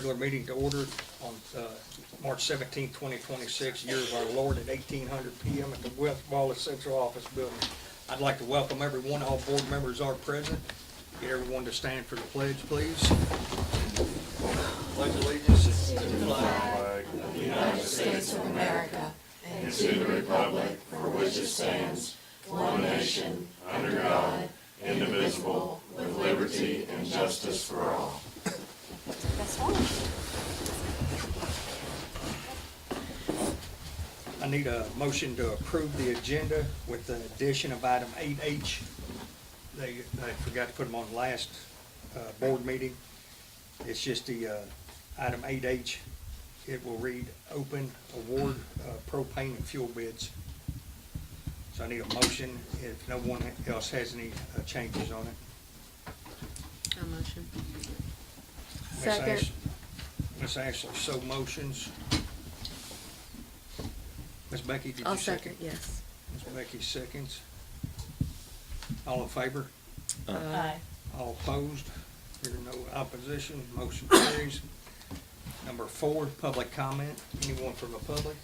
regular meeting to order on March 17, 2026, year of our Lord at 1800 p.m. at the Wallace Central Office Building. I'd like to welcome everyone. All board members are present. Get everyone to stand for the pledge, please. Pledge allegiance to the flag of the United States of America and to the republic for which it stands, one nation, under God, indivisible, with liberty and justice for all. That's right. I need a motion to approve the agenda with the addition of item 8H. I forgot to put them on the last board meeting. It's just the item 8H. It will read open award propane and fuel bids. So I need a motion if no one else has any changes on it. A motion. Second. Miss Ashley, so motions. Miss Becky, did you I'll second? Yes. Miss Becky seconds. All in favor? Aye. All opposed? Hearing no opposition, motion carries. Number 4, public comment. Anyone from the public?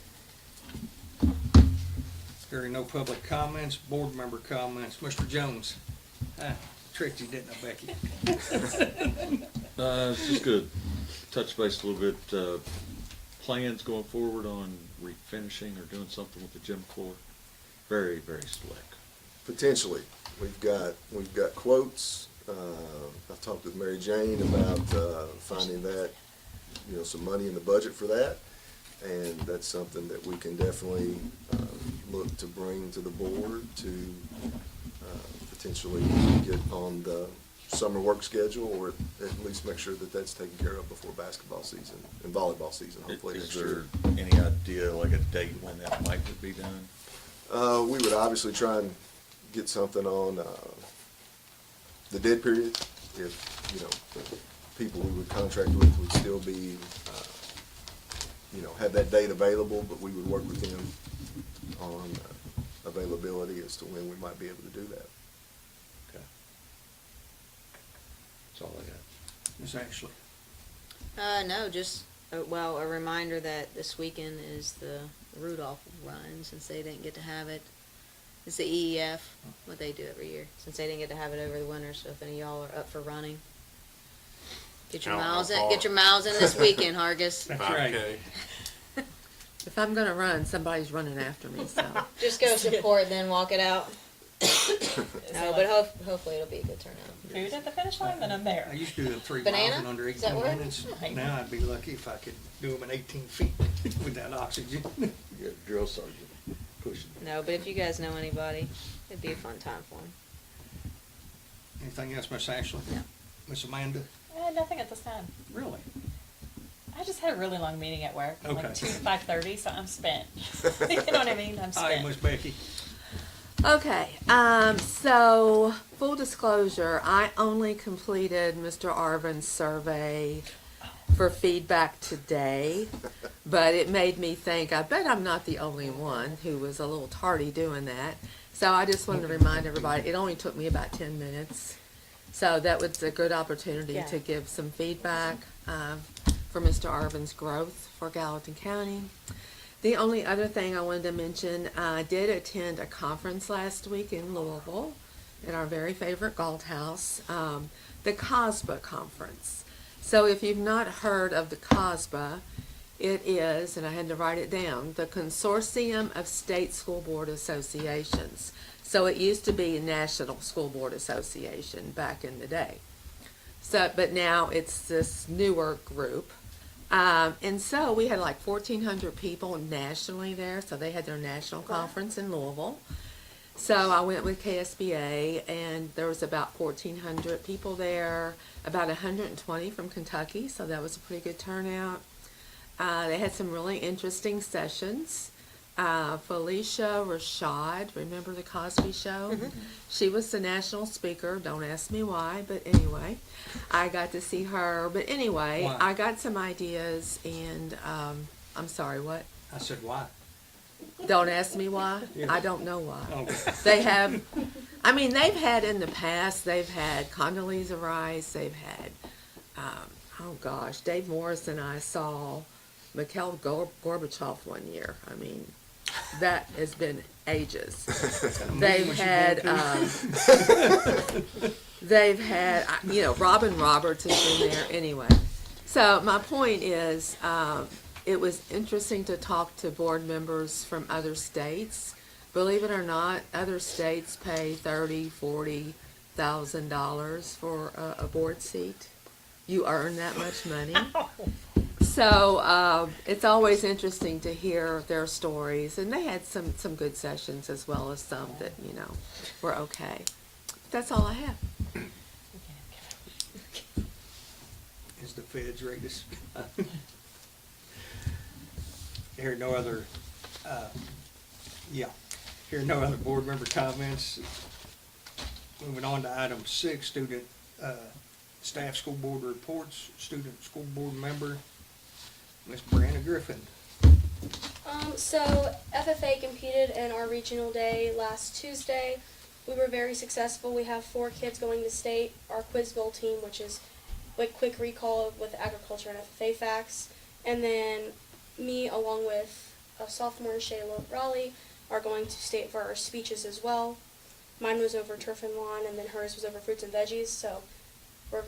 Hearing no public comments, board member comments. Mr. Jones. Tricked you, didn't I, Becky? It's just good. Touch base a little bit. Plans going forward on refinishing or doing something with the gym floor. Very, very slick. Potentially. We've got quotes. I've talked with Mary Jane about finding that, some money in the budget for that. And that's something that we can definitely look to bring to the board to potentially get on the summer work schedule, or at least make sure that that's taken care of before basketball season and volleyball season, hopefully Is next there year. any idea, like a date when that might be done? We would obviously try and get something on the dead period. If, the people we would contract with would still be, have that date available, but we would work with them on availability as to when we might be able to do that. Okay. That's all I got. Miss Ashley. No, just, a reminder that this weekend is the Rudolph run, since they didn't get to have it. It's the EEF, what they do every year, since they didn't get to have it over the winter, so if any of y'all are up for running, get your miles in this weekend, Hargis. That's right. If I'm gonna run, somebody's running after me, so. Just go support, then walk it out. No, but hopefully it'll be a good turnout. Food at the finish line, then I'm I there. used to do them 3 Banana? miles in under Is that 18 what? minutes. Right. Now I'd be lucky if I could do them in 18 feet without oxygen. You got a drill sergeant pushing. No, but if you guys know anybody, it'd be a fun time for them. Anything else, Miss Ashley? No. Miss Amanda? Nothing at this time. Really? I just had a really long meeting at work, Okay. like 2 to 5:30, so I'm spent. You know what I mean? I'm Hi, spent. Miss Becky. Okay, so full disclosure, I only completed Mr. Arvin's survey for feedback today, but it made me think, I bet I'm not the only one who was a little tardy doing that. So I just wanted to remind everybody, it only took me about 10 minutes. So that was a good opportunity Yeah. to give some feedback for Mr. Arvin's growth for Gallatin County. The only other thing I wanted to mention, I did attend a conference last week in Louisville at our very favorite Galt House, the COSBA conference. So if you've not heard of the COSBA, it is, and I had to write it down, the Consortium of State School Board Associations. So it used to be a National School Board Association back in the day. So, but now it's this newer group. And so we had like 1,400 people nationally there, so they had their national conference in Louisville. So I went with KSBA, and there was about 1,400 people there, about 120 from Kentucky, so that was a pretty good turnout. They had some really interesting sessions. Felicia Rashad, remember the Cosby Show? Mm-hmm. She was the national speaker. Don't ask me why, but anyway, I got to see her. But anyway, Why? I got some ideas, and I'm sorry, what? I said, why? Don't ask me why. Yeah. I don't know why. Okay. They have, I mean, they've had in the past, they've had Condoleezza Rice, they've had, oh gosh, Dave Morris and I saw Mikhail Gorbachev one year. I mean, that has been ages. They've had, Robin Roberts has been there anyway. So my point is, it was interesting to talk to board members from other states. Believe it or not, other states pay $30,000-$40,000 for a board seat. You earn that much money. So it's always interesting to hear their stories, and they had some good sessions as well as some that were okay. That's all I have. Is the feds ready to? Here no other. Here no other board member comments. Moving on to item 6, student staff school board reports. Student school board member, Miss Brianna Griffin. So FFA competed in our regional day last Tuesday. We were very successful. We have 4 kids going to state. Our quiz bowl team, which is like quick recall with agriculture and FFA facts, and then me along with a sophomore Shayla Raleigh are going to state for our speeches as well. Mine was over turf and lawn, and then hers was over fruits and veggies. So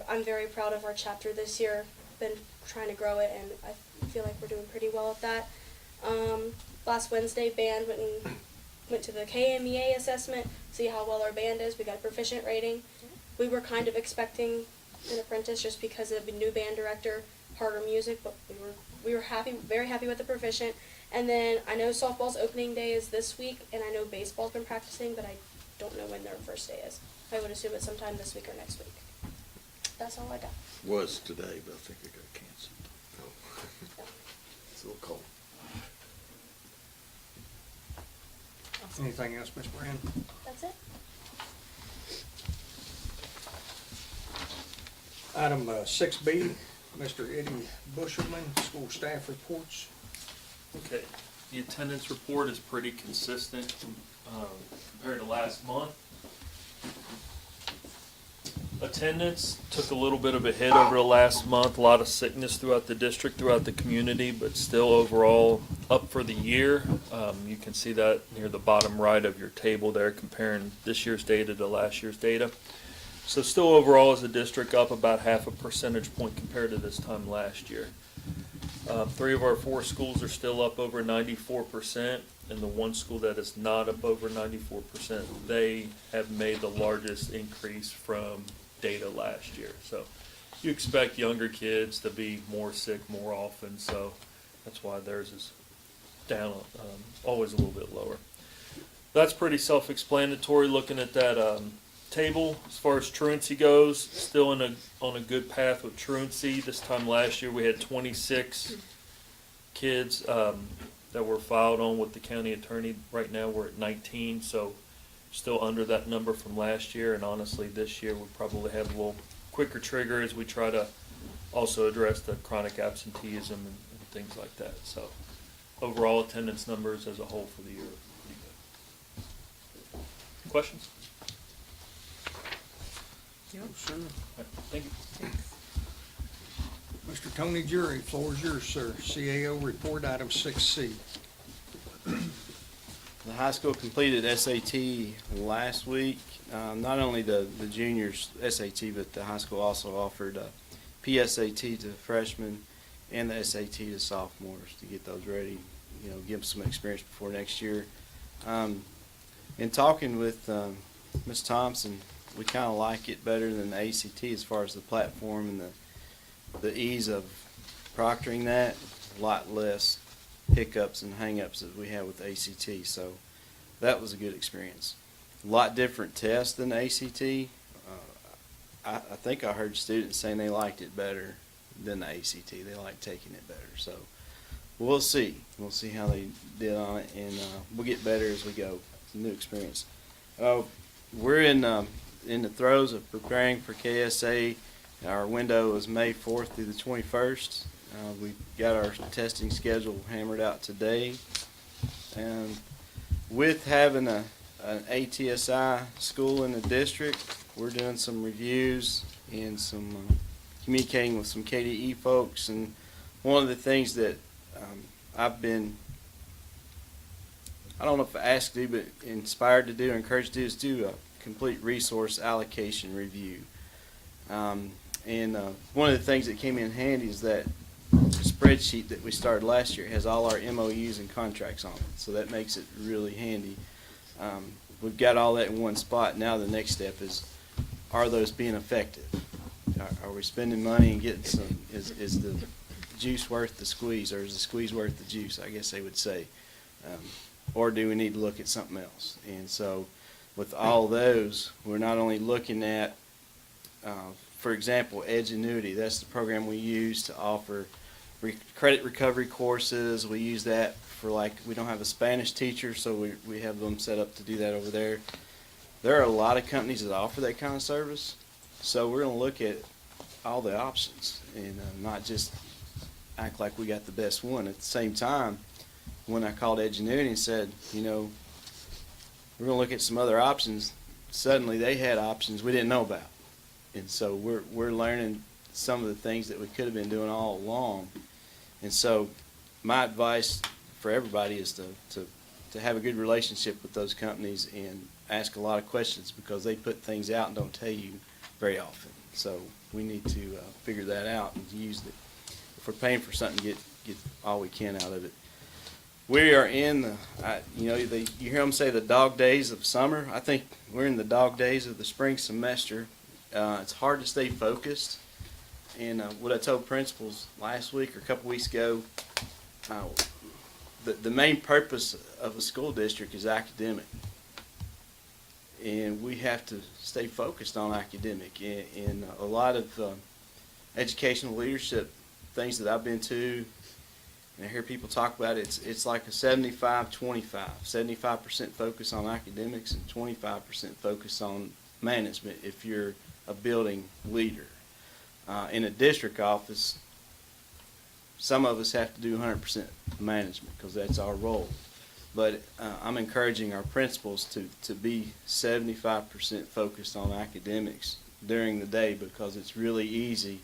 I'm very proud of our chapter this year. Been trying to grow it, and I feel like we're doing pretty well at that. Last Wednesday, band went to the KMEA assessment, see how well our band is. We got a proficient rating. We were kind of expecting an apprentice just because of a new band director, harder music, but we were happy, very happy with the proficient. And then I know softball's opening day is this week, and I know baseball's been practicing, but I don't know when their first day is. I would assume it's sometime this week or next week. That's all I got. Was today, but I think it got canceled. Oh. It's a little cold. Anything else, Miss Brianna? That's it. Item 6B, Mr. Eddie Bushelman, school staff reports. Okay, the attendance report is pretty consistent compared to last month. Attendance took a little bit of a hit over the last month, a lot of sickness throughout the district, throughout the community, but still overall up for the year. You can see that near the bottom right of your table there, comparing this year's data to last year's data. So still overall as a district up about 0.5 percentage point compared to this time last year. 3 of our 4 schools are still up over 94%, and the one school that is not up over 94%, they have made the largest increase from data last year. So you expect younger kids to be more sick more often, so that's why theirs is down, always a little bit lower. That's pretty self-explanatory looking at that table. As far as truancy goes, still on a good path with truancy. This time last year we had 26 kids that were filed on with the county attorney. Right now we're at 19, so still under that number from last year, and honestly this year we probably have a little quicker trigger as we try to also address the chronic absenteeism and things like that. So overall attendance numbers as a whole for the year are pretty good. Questions? Sure. Thank you. Mr. Tony Jury, floor is yours, sir. CAO report, item 6C. The high school completed SAT last week. Not only the juniors SAT, but the high school also offered PSAT to freshmen and the SAT to sophomores to get those ready, give them some experience before next year. In talking with Ms. Thompson, we kind of like it better than the ACT as far as the platform and the ease of proctoring that. A lot less hiccups and hang-ups that we had with ACT, so that was a good experience. A lot different test than ACT. I think I heard students saying they liked it better than the ACT. They liked taking it better, so we'll see. We'll see how they did on it, and we'll get better as we go. It's a new experience. We're in the throes of preparing for KSA. Our window is May 4th through the 21st. We got our testing schedule hammered out today. And with having an ATSI school in the district, we're doing some reviews and some communicating with some KDE folks, and one of the things that I've been, I don't know if asked to do, but inspired to do or encouraged to do, is do a complete resource allocation review. And one of the things that came in handy is that spreadsheet that we started last year has all our MOUs and contracts on it, so that makes it really handy. We've got all that in one spot. Now the next step is, are those being effective? Are we spending money and getting some, is the juice worth the squeeze, or is the squeeze worth the juice, I guess they would say. Or do we need to look at something else? And so with all those, we're not only looking at, for example, Edgenuity. That's the program we use to offer credit recovery courses. We use that for, like, we don't have a Spanish teacher, so we have them set up to do that over there. There are a lot of companies that offer that kind of service, so we're going to look at all the options and not just act like we got the best one. At the same time, when I called Edgenuity and said, you know, we're going to look at some other options, suddenly they had options we didn't know about. And so we're learning some of the things that we could have been doing all along. And so my advice for everybody is to have a good relationship with those companies and ask a lot of questions, because they put things out and don't tell you very often. So we need to figure that out and use it. If we're paying for something, get all we can out of it. We are in the, you hear them say the dog days of summer. I think we're in the dog days of the spring semester. It's hard to stay focused. And what I told principals last week or a couple weeks ago, the main purpose of a school district is academic. And we have to stay focused on academic. And a lot of educational leadership things that I've been to, and I hear people talk about it, it's like a 75-25. 75% focus on academics and 25% focus on management if you're a building leader. In a district office, some of us have to do 100% management because that's our role. But I'm encouraging our principals to be 75% focused on academics during the day, because it's really easy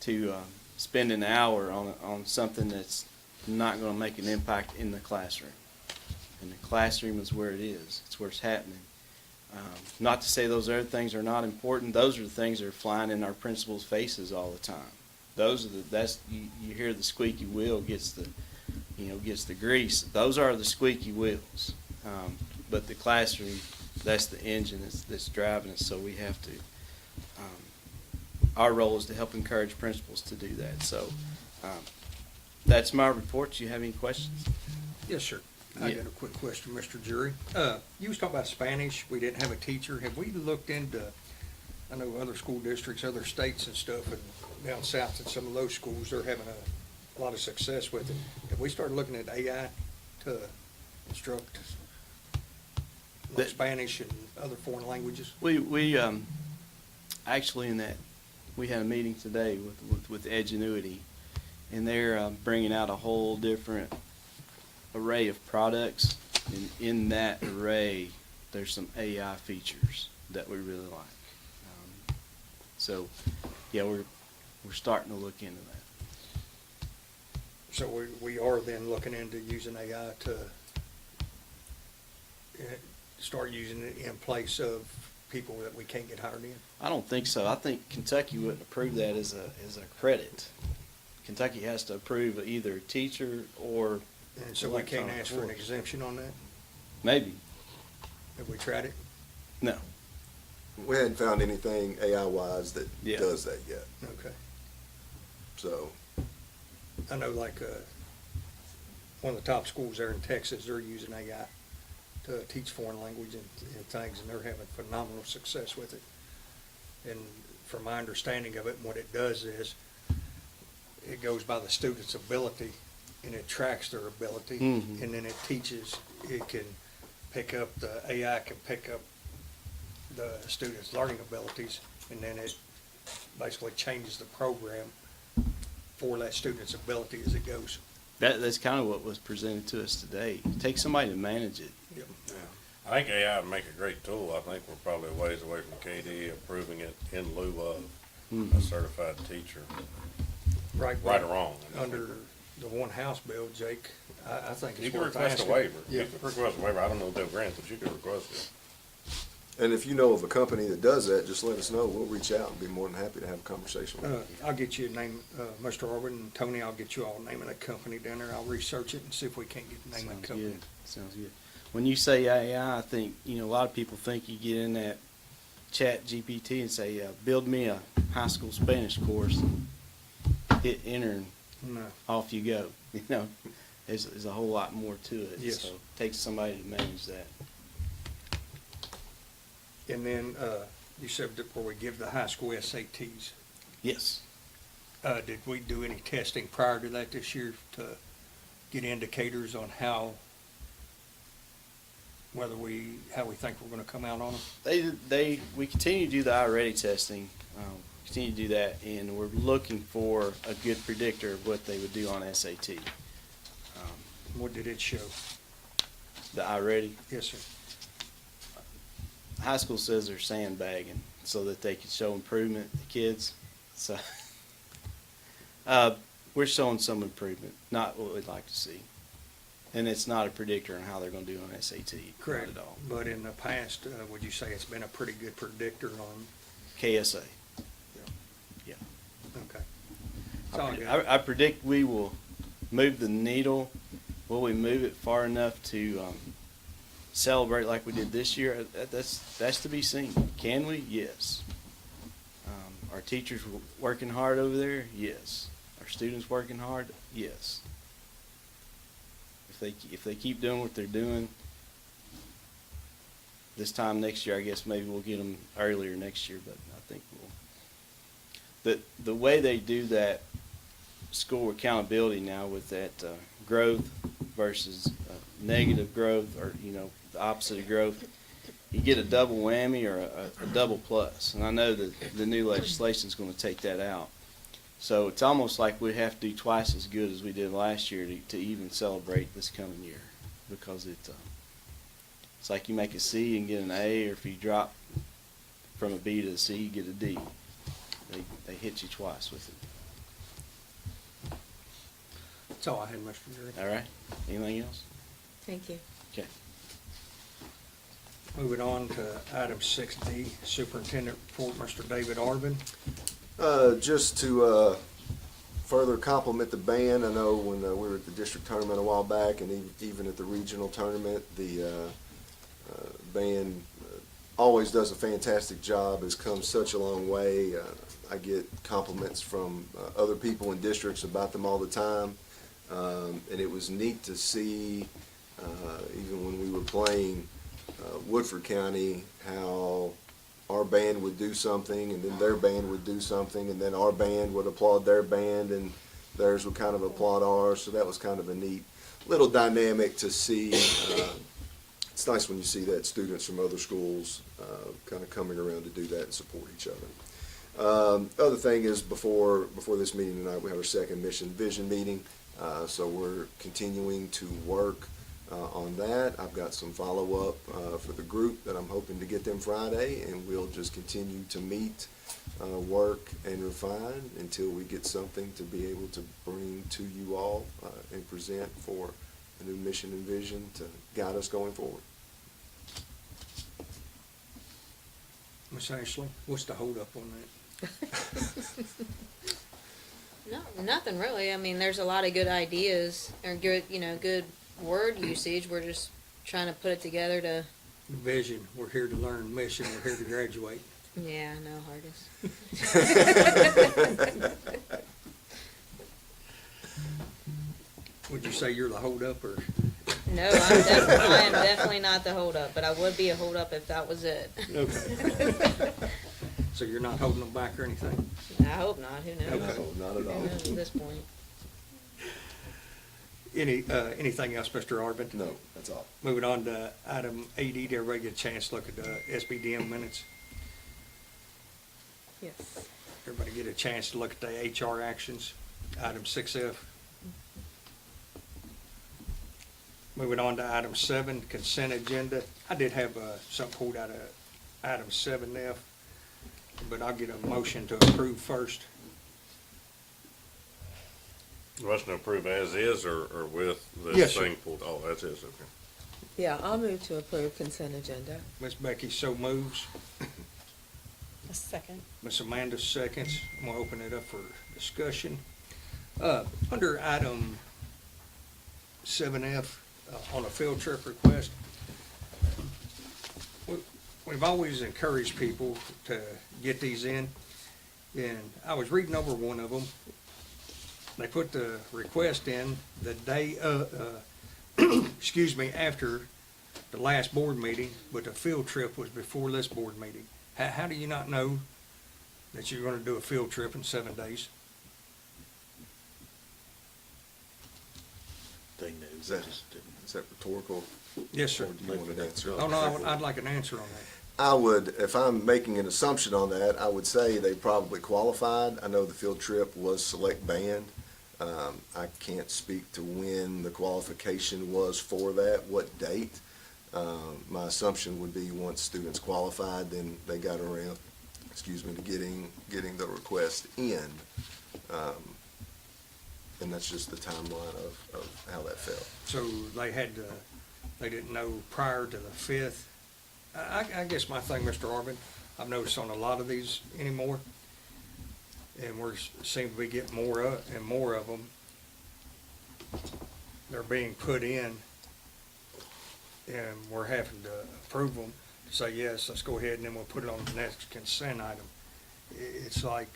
to spend an hour on something that's not going to make an impact in the classroom. And the classroom is where it is. It's where it's happening. Not to say those other things are not important. Those are the things that are flying in our principals' faces all the time. Those are you hear the squeaky wheel gets the grease. Those are the squeaky wheels. But the classroom, that's the engine that's driving us. So we have to. Our role is to help encourage principals to do that. So that's my report. Do you have any questions? Yes, sir. I got a quick question, Mr. Jury. You was talking about Spanish. We didn't have a teacher. Have we looked into, I know other school districts, other states and stuff, and down south in some of those schools, they're having a lot of success with it. Have we started looking at AI to instruct like Spanish and other foreign languages? We actually in that we had a meeting today with Edgenuity, and they're bringing out a whole different array of products, and in that array there's some AI features that we really like. So yeah, we're starting to look into that. So we are then looking into using AI to start using it in place of people that we can't get hired in? I don't think so. I think Kentucky wouldn't approve that as a credit. Kentucky has to approve either a teacher or. And so we can't ask for an exemption on that? Maybe. Have we tried it? No. We hadn't found anything AI-wise that does that yet. Okay. So, I know like one of the top schools there in Texas, they're using AI to teach foreign language and things, and they're having phenomenal success with it. And from my understanding of it, what it does is it goes by the student's ability, and it tracks their ability, and then it teaches, it can pick up, the AI can pick up the student's learning abilities, and then it basically changes the program for that student's ability as it goes. That's kind of what was presented to us today. Take somebody to manage it. Yep. I think AI would make a great tool. I think we're probably a ways away from KD approving it in lieu of. Mhm. a certified teacher, Right. right or wrong. Under the one house bill, Jake, I think You it's can worth request a asking. waiver. Yeah. You can request a waiver. I don't know if they'll grant it, but you can request it. And if you know of a company that does that, just let us know. We'll reach out and be more than happy to have a conversation with you. I'll get you a name, Mr. Arvin and Tony, I'll get you all the name of that company down there. I'll research it and see if we can't get the name of Sounds that company. good. Sounds good. When you say AI, I think, a lot of people think you get in that chat GPT and say, build me a high school Spanish course, and hit enter, and No. off you go. There's a whole lot more to it. Yes. So it takes somebody to manage that. And then, you said that where we give the high school SATs, Yes. did we do any testing prior to that this year to get indicators on how we think we're gonna come out on them? We continue to do the I-ready testing, continue to do that, and we're looking for a good predictor of what they would do on SAT. What did it show? The I-ready, Yes, sir. high school says they're sandbagging so that they can show improvement to kids. So, we're showing some improvement, not what we'd like to see. And it's not a predictor on how they're gonna do on SAT, not Correct. at all. But in the past, would you say it's been a pretty good predictor on, KSA, yeah. okay. That's all I got. I predict we will move the needle. Will we move it far enough to celebrate like we did this year? That's to be seen. Can we? Yes. Our teachers working hard over there? Yes. Our students working hard? Yes. If they keep doing what they're doing, this time next year, I guess maybe we'll get them earlier next year, but I think we'll. The way they do that school accountability now with that growth versus negative growth, or the opposite of growth, you get a double whammy or a double plus. And I know that the new legislation is going to take that out. So it's almost like we have to do twice as good as we did last year to even celebrate this coming year, because it's like you make a C and get an A, or if you drop from a B to a C, you get a D. They hit you twice with it. That's all I had, Mr. Drury. All right? Anything else? Thank you. Okay. Moving on to item 6D, Superintendent Report, Mr. David Arvin. Just to further compliment the band, I know when we were at the district tournament a while back, and even at the regional tournament, the band always does a fantastic job, has come such a long way. I get compliments from other people in districts about them all the time, and it was neat to see, even when we were playing Woodford County, how our band would do something, and then their band would do something, and then our band would applaud their band, and theirs would kind of applaud ours. So that was kind of a neat little dynamic to see. It's nice when you see that students from other schools kind of coming around to do that and support each other. Other thing is, before this meeting tonight, we have our second mission vision meeting. So we're continuing to work on that. I've got some follow-up for the group that I'm hoping to get them Friday, and we'll just continue to meet, work, and refine until we get something to be able to bring to you all and present for a new mission and vision to guide us going forward. Miss Ashley, what's the holdup on that? No, nothing really. I mean, there's a lot of good ideas or good, good word usage. We're just trying to put it together to. Vision, we're here to learn. Mission, we're here to graduate. Yeah, I know, hardest. Would you say you're the holdup, or? No, I am definitely not the holdup, but I would be a holdup if that was it. Okay. So you're not holding them back or anything? I hope not. Who knows? Okay. No, not at all. Who knows at this point? Anything else, Mr. Arvin? No, that's all. Moving on to item 8E, did everybody get a chance to look at the SBDM minutes? Yes. Everybody get a chance to look at the HR actions, item 6F? Moving on to item 7, consent agenda. I did have something pulled out of item 7F. but I'll get a motion to approve first. Motion to approve as is or with Yes, this sir. thing pulled, oh, as is, okay. Yeah, I'll move to approve consent agenda. Ms. Becky so moves. A second. Ms. Amanda seconds. I'm gonna open it up for discussion. Under item 7F, on a field trip request, we've always encouraged people to get these in, and I was reading over one of them. They put the request in the day, excuse me, after the last board meeting, but the field trip was before this board meeting. How do you not know that you're gonna do a field trip in 7 days? They knew. Is that rhetorical? Yes, sir. Or do you want an answer? Oh, no, I'd like an answer on that. I would, if I'm making an assumption on that, I would say they probably qualified. I know the field trip was select band. I can't speak to when the qualification was for that, what date. My assumption would be once students qualified, then they got around, to getting the request in. And that's just the timeline of how that fell. So they didn't know prior to the 5th. I guess my thing, Mr. Arvin, I've noticed on a lot of these anymore, and seem to be getting more and more of them. They're being put in, and we're having to approve them to say, yes, let's go ahead, and then we'll put it on the next consent item. It's like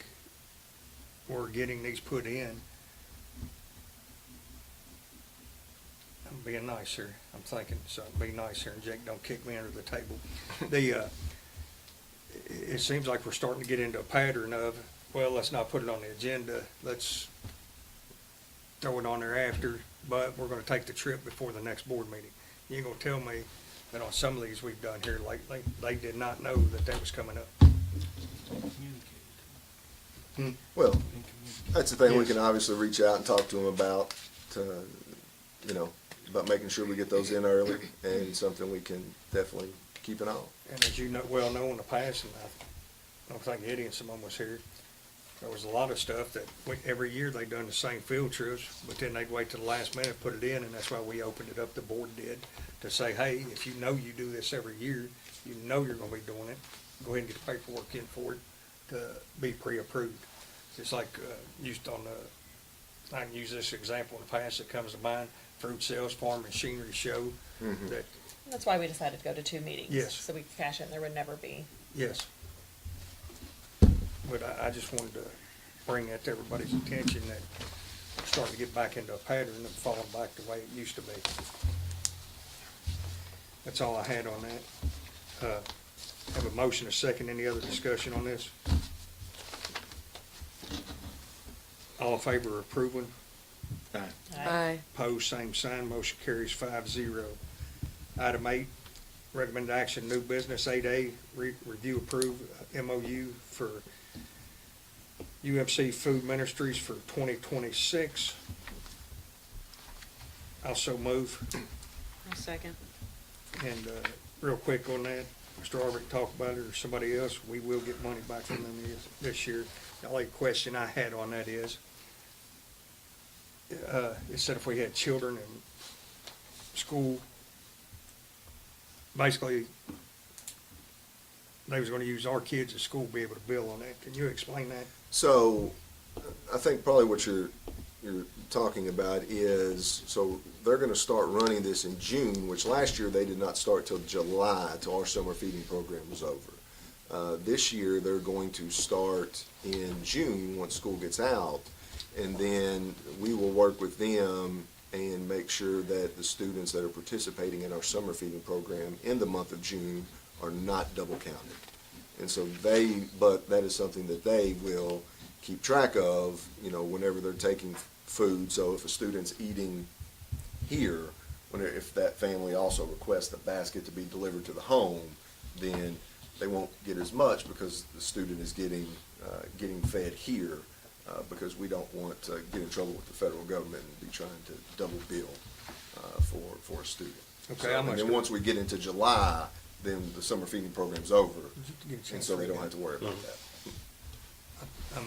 we're getting these put in. I'm being nice here. I'm thinking, so be nice here, and Jake, don't kick me under the table. It seems like we're starting to get into a pattern of, well, let's not put it on the agenda. Let's throw it on there after, but we're gonna take the trip before the next board meeting. You ain't gonna tell me that on some of these we've done here lately, they did not know that was coming up. Well, that's the thing, we Yes. can obviously reach out and talk to them about, about making sure we get those in early, and something we can definitely keep an eye on. And as you know, well know in the past, and I don't think Eddie and someone was here, there was a lot of stuff that every year they done the same field trips, but then they'd wait till the last minute, put it in, and that's why we opened it up, the board did, to say, hey, if you know you do this every year, you know you're gonna be doing it, go ahead and get the paperwork in for it to be pre-approved. Just like, I can use this example in the past that comes to mind, fruit sales, farm machinery show, Mhm. that, That's why we decided to go to 2 meetings. Yes. So we could cash it and there would never be. yes. But I just wanted to bring that to everybody's attention, that we're starting to get back into a pattern of falling back the way it used to be. That's all I had on that. Have a motion, a second, any other discussion on this? All in favor of approving? Aye. Opposed, same sign, motion carries 5-0. Item 8, recommended action, new business. 8A, review approve MOU for UMC Food Ministries for 2026. Also move. A second. And real quick on that, Mr. Arvin talked about it, or somebody else, we will get money back from them this year. The only question I had on that is, it said if we had children in school, basically, they was gonna use our kids at school to be able to bill on that. Can you explain that? So, I think probably what you're talking about is, so they're gonna start running this in June, which last year they did not start till July, till our summer feeding program was over. This year, they're going to start in June, once school gets out, and then we will work with them and make sure that the students that are participating in our summer feeding program in the month of June are not double counted. And so but that is something that they will keep track of, whenever they're taking food. So if a student's eating here, if that family also requests the basket to be delivered to the home, then they won't get as much because the student is getting fed here, because we don't want to get in trouble with the federal government and be trying to double bill for a student. Okay, So, how and much then do- once we get into July, then the summer feeding program's over, Get a and chance so to they don't read have to worry about Mhm. that.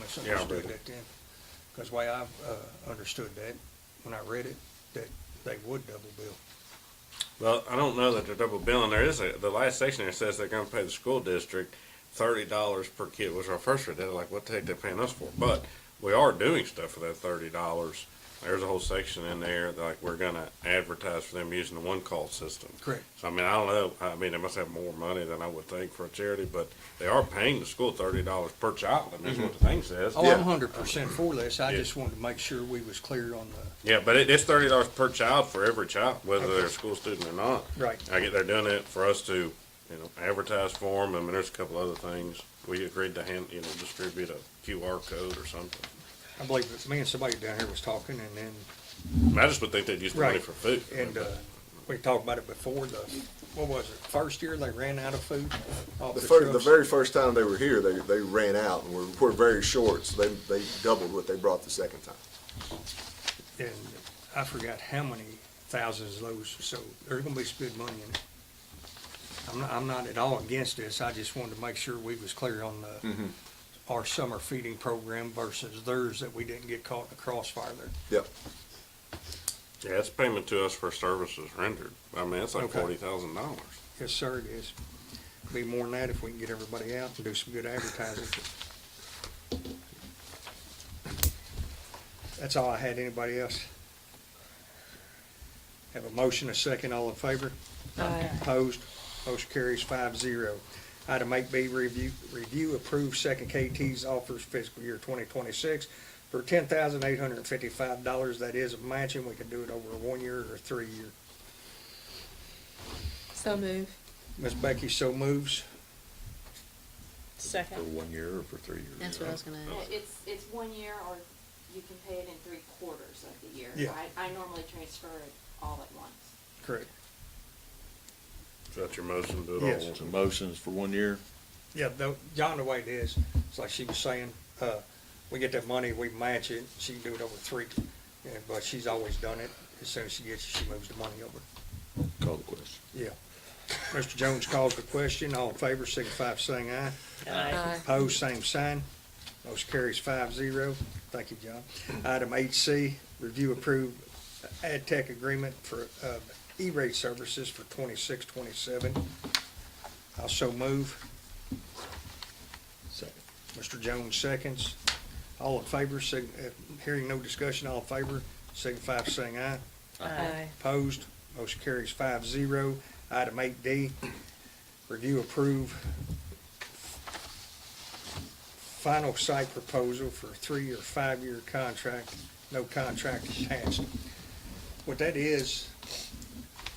misunderstood really. that then. Because the way I understood that, when I read it, that they would double bill. Well, I don't know that they're double billing. There is the last section there says they're gonna pay the school district $30 per kid, which our first read, they're like, what the heck they paying us for? But we are doing stuff for that $30. There's a whole section in there, like, we're gonna advertise for them using the one call system. Correct. So, I mean, I don't know, I mean, they must have more money than I would think for a charity, but they are paying the school $30 per child, I mean, that's what the thing says. Oh, Yeah. I'm 100% for this. I Yeah. just wanted to make sure we was clear on the, Yeah, but it's $30 per child for every child, whether they're a school student or not. right. I get they're doing it for us to, advertise for them. I mean, there's a couple other things. We agreed to distribute a QR code or something. I believe that me and somebody down here was talking, and then, I just would think they'd use the money Right. for food. and we talked about it before, what was it, first year they ran out of food off The the first, the trucks? very first time they were here, they ran out and were very short, so they doubled what they brought the second time. And I forgot how many thousands of those, so there's gonna be some good money in it. I'm not at all against this, I just wanted to make sure we was clear on our summer feeding program versus theirs, that we didn't get caught in the crossfire there. Yep. Yeah, it's payment to us for services rendered. I mean, it's like Okay. $40,000. Yes, sir, it is. Be more than that if we can get everybody out and do some good advertising. That's all I had. Anybody else? Have a motion, a second, all in favor? Aye. Opposed? Motion carries 5-0. Item 8B, review approved second KT's offers fiscal year 2026 for $10,855. That is a matching. We can do it over a 1 year or a 3 year. So move. Ms. Becky so moves. For Second. 1 year or for 3 years? That's what I was gonna ask. It's 1 year, or you can pay it in 3/4 of the year. Yeah. I normally transfer it all at once. Correct. Is that your motion to do it Yes. all? So motions for 1 year? Yeah, though, John, the way it is, it's like she was saying, we get that money, we match it, she can do it over 3, but she's always done it. As soon as she gets it, she moves the money over. Call the question. Yeah. Mr. Jones calls the question. All in favor, signify by saying aye. Aye. Opposed, same sign. Motion carries 5-0. Thank you, John. Item 8C, review approved ad tech agreement for E-rate services for 26-27. I'll so move. Second. Mr. Jones seconds. All in favor, hearing no discussion, all in favor, signify by saying aye. Aye. Opposed, motion carries 5-0. Item 8D, review approve final site proposal for a 3 or 5 year contract, no contract attached. What that is,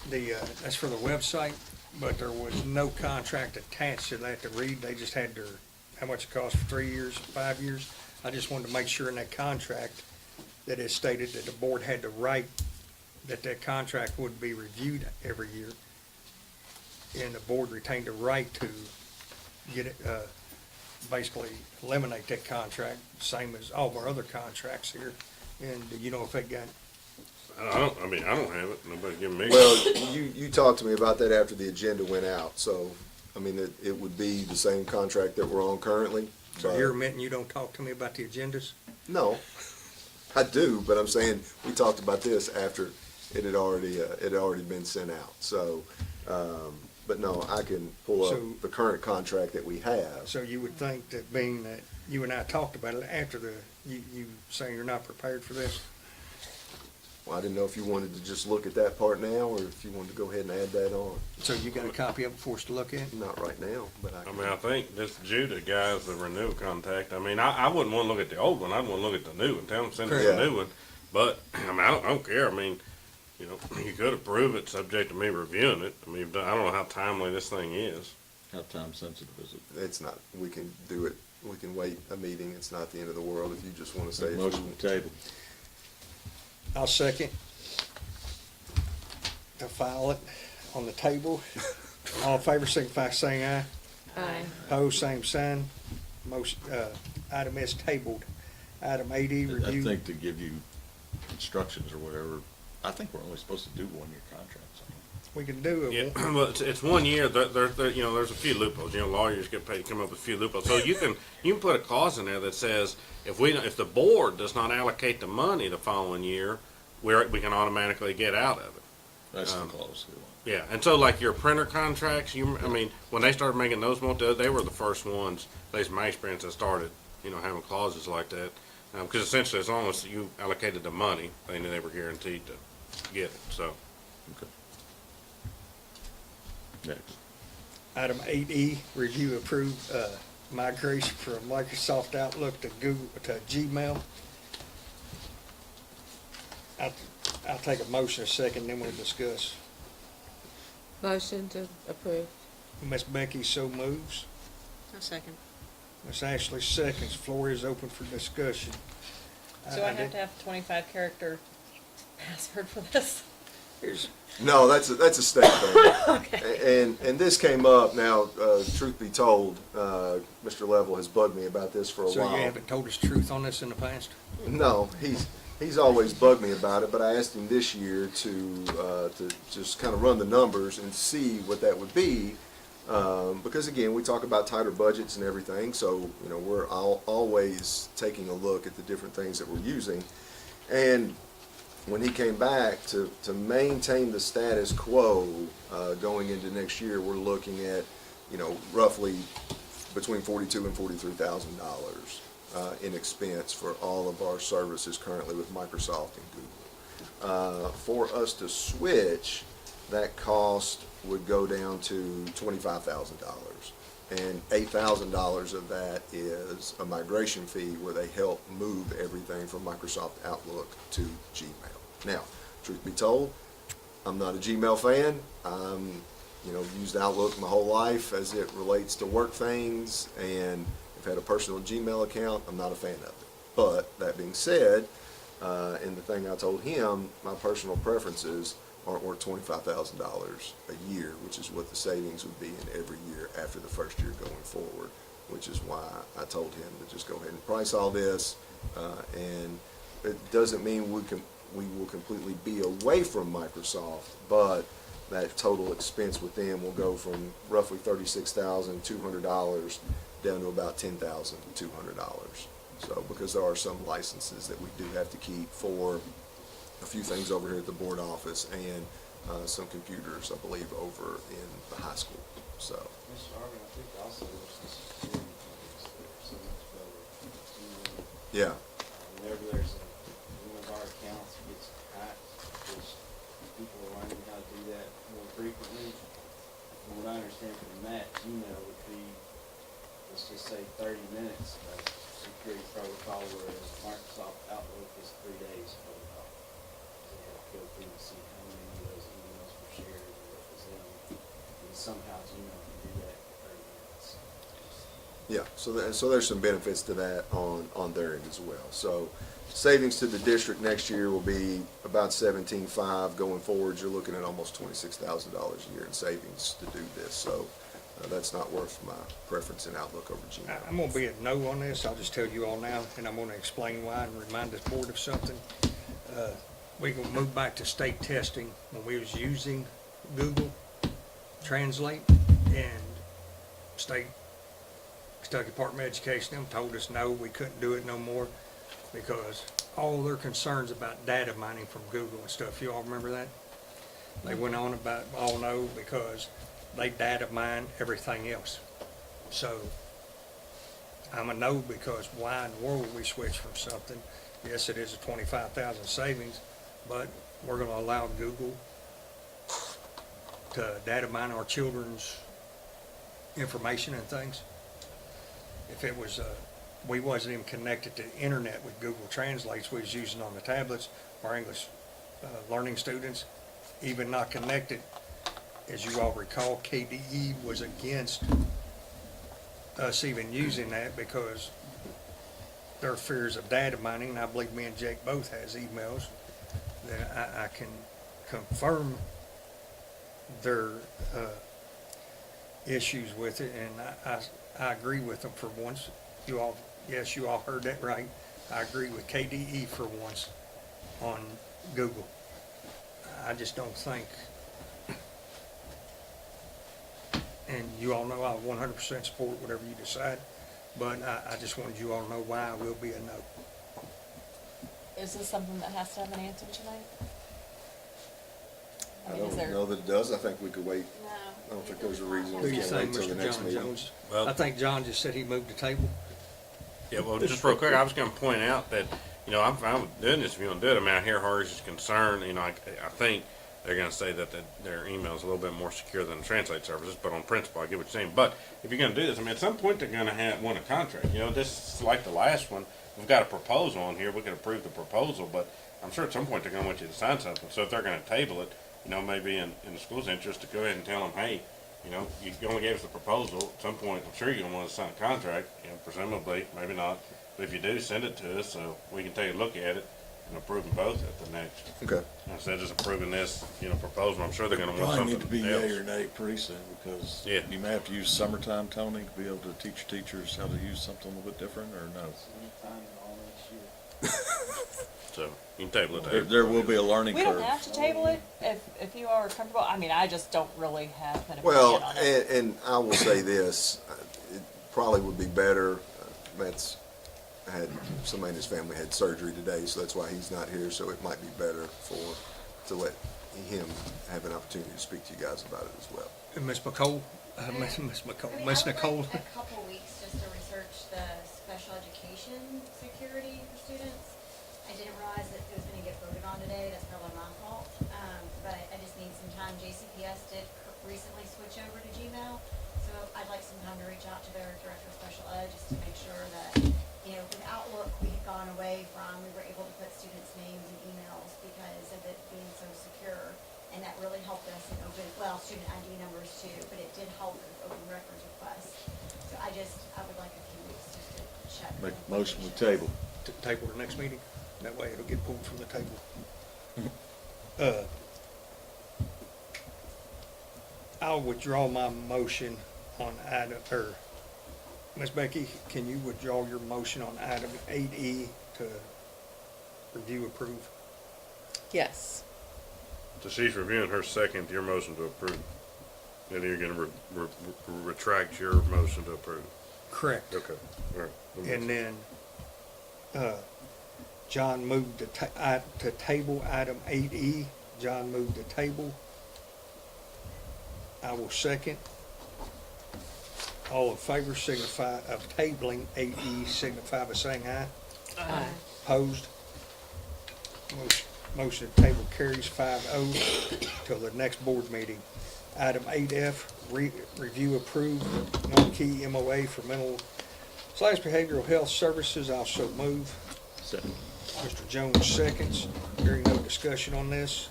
that's for the website, but there was no contract attached to that to read. They just had how much it cost for 3 years, 5 years. I just wanted to make sure in that contract that it stated that the board had to write that contract would be reviewed every year. And the board retained the right to get it, basically eliminate that contract, same as all of our other contracts here. And do you know if that got, I don't have it. Nobody's giving me. Well, you talked to me about that after the agenda went out, so, I mean, it would be the same contract that we're on currently. so but- you're admitting you don't talk to me about the agendas? No, I do, but I'm saying, we talked about this after it had already been sent out, so, but no, I can pull So- up the current contract that we have. So you would think that being that you and I talked about it after you saying you're not prepared for this? Well, I didn't know if you wanted to just look at that part now, or if you wanted to go ahead and add that on. So you got a copy of it for us to look at? Not right now, but I I can. mean, I think this Judah guy is the renewal contact. I mean, I wouldn't want to look at the old one. I'd want to look at the new one. Tell them to send us Correct. a new one. But I mean, I don't care. I mean, you could approve it subject to me reviewing it. I mean, I don't know how timely this thing is. How time sensitive is it? It's not, we can do it, we can wait a meeting, it's not the end of the world if you just want to say. Make motion to table. I'll second. To file it on the table. All in favor, signify by saying aye. Aye. Opposed, same sign. Motion, item is tabled. Item 8E, I review. think to give you instructions or whatever, I think we're only supposed to do 1 year contracts. we can do Yeah, it. well, it's 1 year. You know, there's a few loopholes. You know, lawyers get paid to come up with a few loopholes. So you can put a clause in there that says if the board does not allocate the money the following year, we can automatically get out of it. That's the clause. Yeah, and so like your printer contracts, I mean, when they started making those they were the first ones, at least in my experience, that started, you know, having clauses like that. Because essentially, as long as you allocated the money, they knew they were guaranteed to get it. So. Next. Item 8E, review approved migration from Microsoft Outlook to Gmail. I'll take a motion a second, then we'll discuss. Motion to approve. Ms. Becky so moves. A second. Ms. Ashley seconds. Floor is open for discussion. Do I have to have 25 character password for this? Here's, No, that's a state thing. Okay. And this came up now, truth be told, Mr. Level has bugged me about this for a so while. you haven't told us the truth on this in the past? No, he's always bugged me about it, but I asked him this year to just kind of run the numbers and see what that would be. Because again, we talk about tighter budgets and everything, so you know we're always taking a look at the different things that we're using. And when he came back to maintain the status quo going into next year, we're looking at, you know, roughly between $42,000 and $43,000 in expense for all of our services currently with Microsoft and Google. For us to switch, that cost would go down to $25,000. And $8,000 of that is a migration fee where they help move everything from Microsoft Outlook to Gmail. Now, truth be told, I'm not a Gmail fan. You know, used Outlook my whole life as it relates to work things, and I've had a personal Gmail account. I'm not a fan of it. But that being said, and the thing I told him, my personal preferences aren't worth $25,000 a year, which is what the savings would be in every year after the first year going forward, which is why I told him to just go ahead and price all this. And it doesn't mean we will completely be away from Microsoft, but that total expense with them will go from roughly $36,200 down to about $10,200. So, because there are some licenses that we do have to keep for a few things over here at the board office and some computers, I believe, over in the high school. So. Mr. Arvin, I think also there's some security things that are so much better. Yeah. Whenever there's one of our accounts gets hacked, which people are learning how to do that more frequently. From what I understand from Matt, Gmail would be, let's just say 30 minutes of security protocol, whereas Microsoft Outlook is 3 days protocol. They have to go through and see how many of those emails were shared and what was in them. And somehow Gmail can do that in 30 minutes. Yeah, so there's some benefits to that on their end as well. So savings to the district next year will be about $17,500. Going forward, you're looking at almost $26,000 a year in savings to do this. So that's not worth my preference in Outlook over Gmail. I'm gonna be a no on this. I'll just tell you all now, and I'm gonna explain why and remind this board of something. We can move back to state testing when we was using Google Translate, and state Kentucky Department of Education, them told us no, we couldn't do it no more because all their concerns about data mining from Google and stuff. You all remember that? They went on about all no because they data mine everything else. So I'm a no because why in the world would we switch from something? Yes, it is a 25,000 savings, but we're going to allow Google to data mine our children's information and things. If it was, we wasn't even connected to the internet with Google Translates, we was using on the tablets, our English learning students, even not connected. As you all recall, KDE was against us even using that because their fears of data mining, and I believe me and Jake both has emails that I can confirm their issues with it, and I agree with them for once. You all heard that right. I agree with KDE for once on Google. I just don't think and you all know I 100% support whatever you decide, but I just wanted you all to know why I will be a no. Is this something that has to have an answer tonight? I mean, is don't there- know that it does. I think we could wait. No. I don't think there's a reason Do we you can't think, wait till the Mr. next John meeting. Jones? Well- I think John just said he moved the table. Yeah, well, just real quick, I was gonna point out that, you know, I'm fine with doing this if you wanna do it. I mean, I hear Harry's concern, you know, I think they're gonna say that their email's a little bit more secure than the translate services, but on principle, I get what you're saying. But if you're gonna do this, I mean, at some point, they're gonna want a contract. You know, this is like the last one. We've got a proposal on here. We can approve the proposal, but I'm sure at some point they're gonna want you to sign something. So if they're gonna table it, you know, maybe in the school's interest to go ahead and tell them, hey, you know, you only gave us the proposal. At some point, I'm sure you're gonna want to sign a contract, you know, presumably, maybe not. But if you do, send it to us so we can take a look at it and approve them both at the next. Okay. Instead of just approving this, you know, proposal, I'm sure they're gonna want Probably something need to be yea or else. nay pretty soon, because Yeah. you may have to use summertime, Tony, to be able to teach teachers how to use something a little bit different, or no? So you can table There, it. there will be a learning We curve. don't have to table it if you are comfortable. I mean, I just don't really have an opinion Well, on it. and I will say this, it probably would be better, Matt's had, somebody in his family had surgery today, so that's why he's not here, so it might be better to let him have an opportunity to speak to you guys about it as well. And Ms. McCole, Miss Nicole, A couple weeks just to research the special education security for students. I didn't realize that it was gonna get voted on today, that's probably my fault. But I just need some time. JCPS did recently switch over to Gmail, so I'd like some time to reach out to their director of special ed, just to make sure that, you know, with Outlook, we had gone away from, we were able to put students' names and emails because of it being so secure. And that really helped us in student ID numbers too, but it did help with open records requests. So I would like a few weeks just to check. Make a motion with table. table the next meeting. That way it'll get pulled from the table. I'll withdraw my motion on item, or Ms. Becky, can you withdraw your motion on item 8E to review, approve? Yes. So she's reviewing her second, your motion to approve. And you're gonna retract your motion to approve. Correct. Okay, all right. And then, John moved to table item 8E. John moved to table. I will second. All in favor signify of tabling 8E, signify by saying aye. Aye. Opposed? Motion to table carries 5-0 till the next board meeting. Item 8F, review approve one-key MOA for mental/behavioral health services. I'll so move. Second. Mr. Jones seconds. Hearing no discussion on this.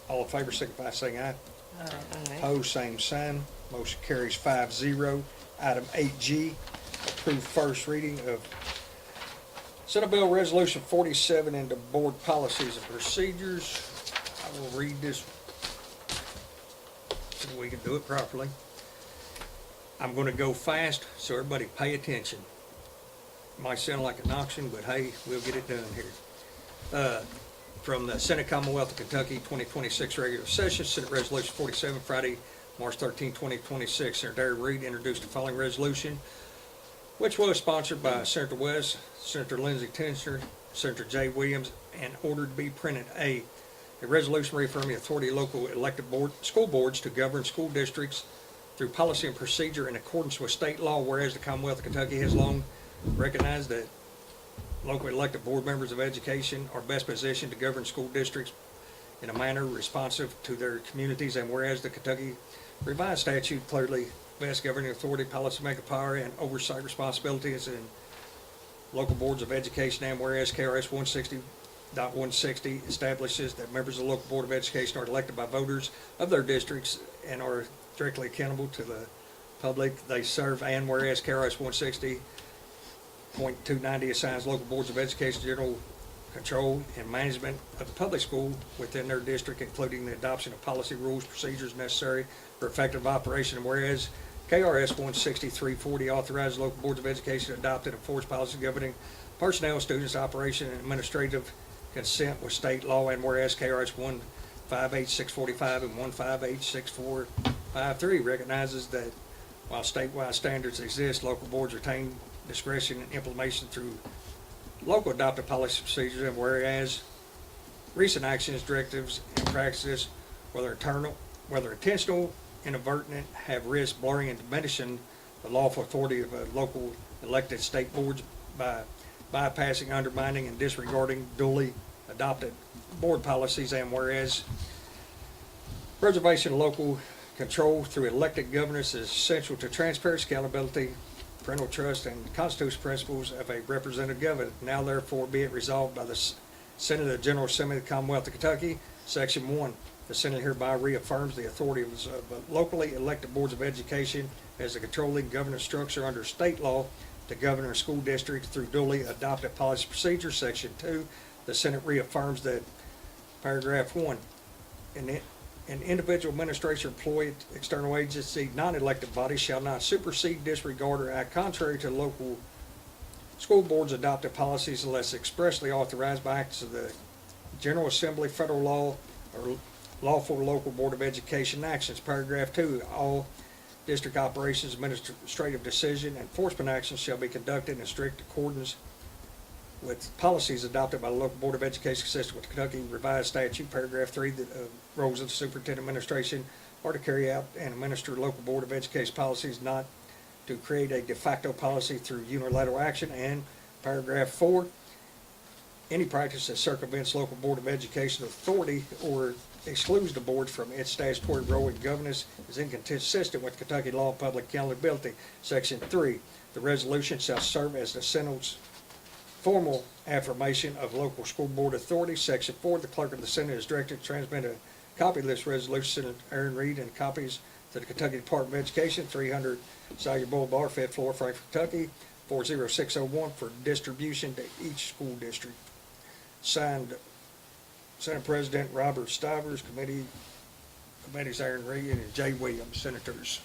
All in favor signify by saying aye. Aye. Opposed, same sign. Motion carries 5-0. Item 8G, approve first reading of Senate Bill Resolution 47 into Board Policies and Procedures. I will read this so we can do it properly. I'm going to go fast, so everybody pay attention. Might sound like an auction, but hey, we'll get it done here. From the Senate Commonwealth of Kentucky 2026 regular session, Senate Resolution 47, Friday, March 13, 2026. Senator Darry Reid introduced the following resolution, which was sponsored by Senator West, Senator Lindsey Tenser, Senator Jay Williams, and ordered to be printed. A resolution reaffirming the authority of local elected school boards to govern school districts through policy and procedure in accordance with state law, whereas the Commonwealth of Kentucky has long recognized that local elected board members of education are best positioned to govern school districts in a manner responsive to their communities, and whereas the Kentucky revised statute clearly vests governing authority, policymaking power, and oversight responsibilities in local boards of education, and whereas KRS 160.160 establishes that members of the local board of education are elected by voters of their districts and are directly accountable to the public they serve, and whereas KRS 160.290 assigns local boards of education general control and management of the public school within their district, including the adoption of policy, rules, procedures necessary for effective operation, and whereas KRS 163.40 authorizes local boards of education to adopt and enforce policy governing personnel, students, operation, and administrative consent with state law, and whereas KRS 158.645 and 158.645 5.3 recognizes that while statewide standards exist, local boards retain discretion in implementation through local adopted policy procedures, and whereas recent actions, directives, and practices, whether intentional, inadvertent, have risked blurring and diminishing the lawful authority of local elected state boards by bypassing, undermining, and disregarding duly adopted board policies, and whereas preservation of local control through elected governance is essential to transparency, accountability, parental trust, and constitutional principles of a representative government. Now therefore be it resolved by the Senate of the General Assembly of the Commonwealth of Kentucky, Section 1, the Senate hereby reaffirms the authority of locally elected boards of education as a controlling governance structure under state law to govern our school districts through duly adopted policy procedures. Section 2, the Senate reaffirms that paragraph 1, an individual administration employee, external agency, non-elected body shall not supersede, disregard, or act contrary to local school boards' adopted policies unless expressly authorized by acts of the General Assembly, federal law, or lawful local board of education actions. Paragraph 2, all district operations, administrative decision, enforcement actions shall be conducted in strict accordance with policies adopted by the local board of education consistent with Kentucky revised statute. Paragraph 3, the roles of the superintendent administration are to carry out and administer local board of education policies, not to create a de facto policy through unilateral action. And paragraph 4, any practice that circumvents local board of education authority or excludes the board from its statutory role in governance is inconsistent with Kentucky law of public accountability. Section 3, the resolution shall serve as the Senate's formal affirmation of local school board authority. Section 4, the clerk of the Senate is directed to transmit a copy of this resolution to Aaron Reed and copies to the Kentucky Department of Education, 300 Sawyer Boulevard, 5th floor, Frankfort, Kentucky, 40601 for distribution to each school district. Signed, Senate President Robert Stivers, committees Aaron Reed and Jay Williams, senators.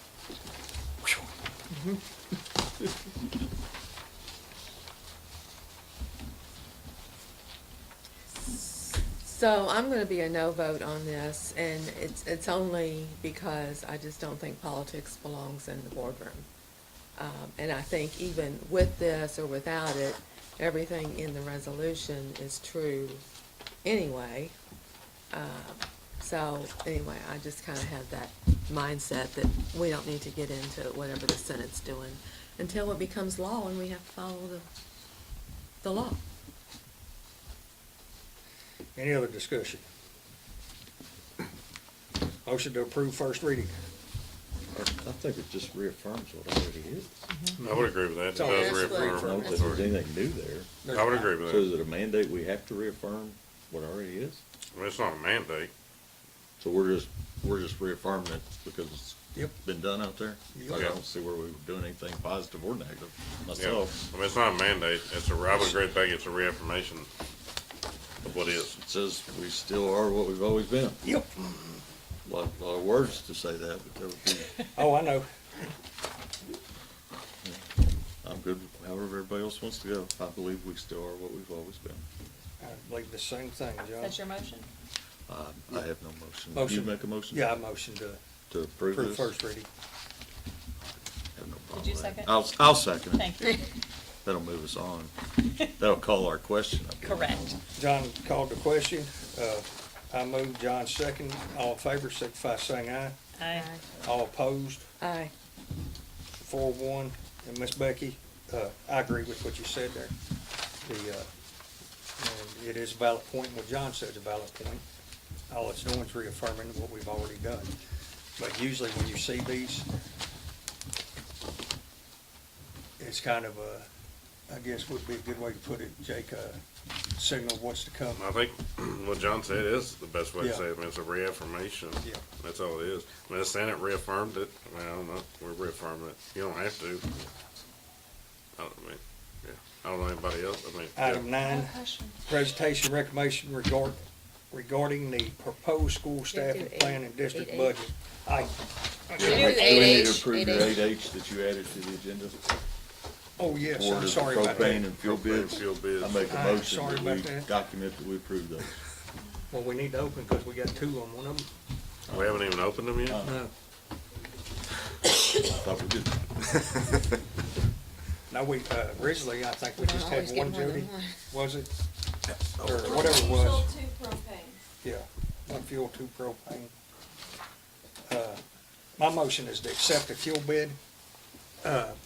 So I'm going to be a no vote on this, and it's only because I just don't think politics belongs in the boardroom. And I think even with this or without it, everything in the resolution is true anyway. So anyway, I just kind of have that mindset that we don't need to get into whatever the Senate's doing until it becomes law and we have to follow the law. Any other discussion? Motion to approve first reading. I think it just reaffirms what already is. I would agree with that. It So does that's I don't reaffirm. know if there's anything new there. I would agree with So is that. it a mandate we have to reaffirm what already is? I mean, it's not a mandate. So we're just reaffirming it because it's Yep. been done out there? Yep. Like, I don't see where we were doing anything positive or negative Yeah. myself. I mean, it's not a mandate. I would agree with that. It's a reaffirmation of what is. It says we still are what we've always been. Yep. A lot of words to say that, but that would be, Oh, I know. I'm good however everybody else wants to go. I believe we still are what we've always been. I believe the same thing, John. That's your motion? I have no motion. Motion. You make a motion? Yeah, I motion to To approve approve this? first reading. Have no problem Did you with that. second? I'll second it. Thank you. That'll move us on. That'll call our question. I guess. Correct. John called the question. I moved, John second. All in favor, signify by saying aye. Aye. All opposed, Aye. 4-1. And Miss Becky, I agree with what you said there. And it is a valid point, what John said is a valid point. All it's doing is reaffirming what we've already done. But usually when you see these, it's kind of I guess would be a good way to put it, Jake, signal what's to come. I think what John said is the best way to Yeah. say it. I mean, it's a reaffirmation. Yeah. That's all it is. I mean, the Senate reaffirmed it. I mean, I don't know. We're reaffirming it. You don't have to. I don't know anybody else. I mean, yeah. Item 9, presentation recommendation regarding the proposed school staffing plan and district 8H. budget. Aye. Do Do we need to 8H, approve your 8H. 8H that you added to the agenda? Oh, yes, For I'm the sorry about propane that. and fuel Propane, bids? fuel bids. I make a I'm motion sorry that about we that. document that we approve those. Well, we need to open because we got 2 on one of them. We haven't even opened them yet? No. Thought we did. No, we, originally, I think we We don't just had always get one, more than Jody, one. was it? Or whatever it was. Two propane. Yeah, one fuel, two propane. My motion is to accept the fuel bid,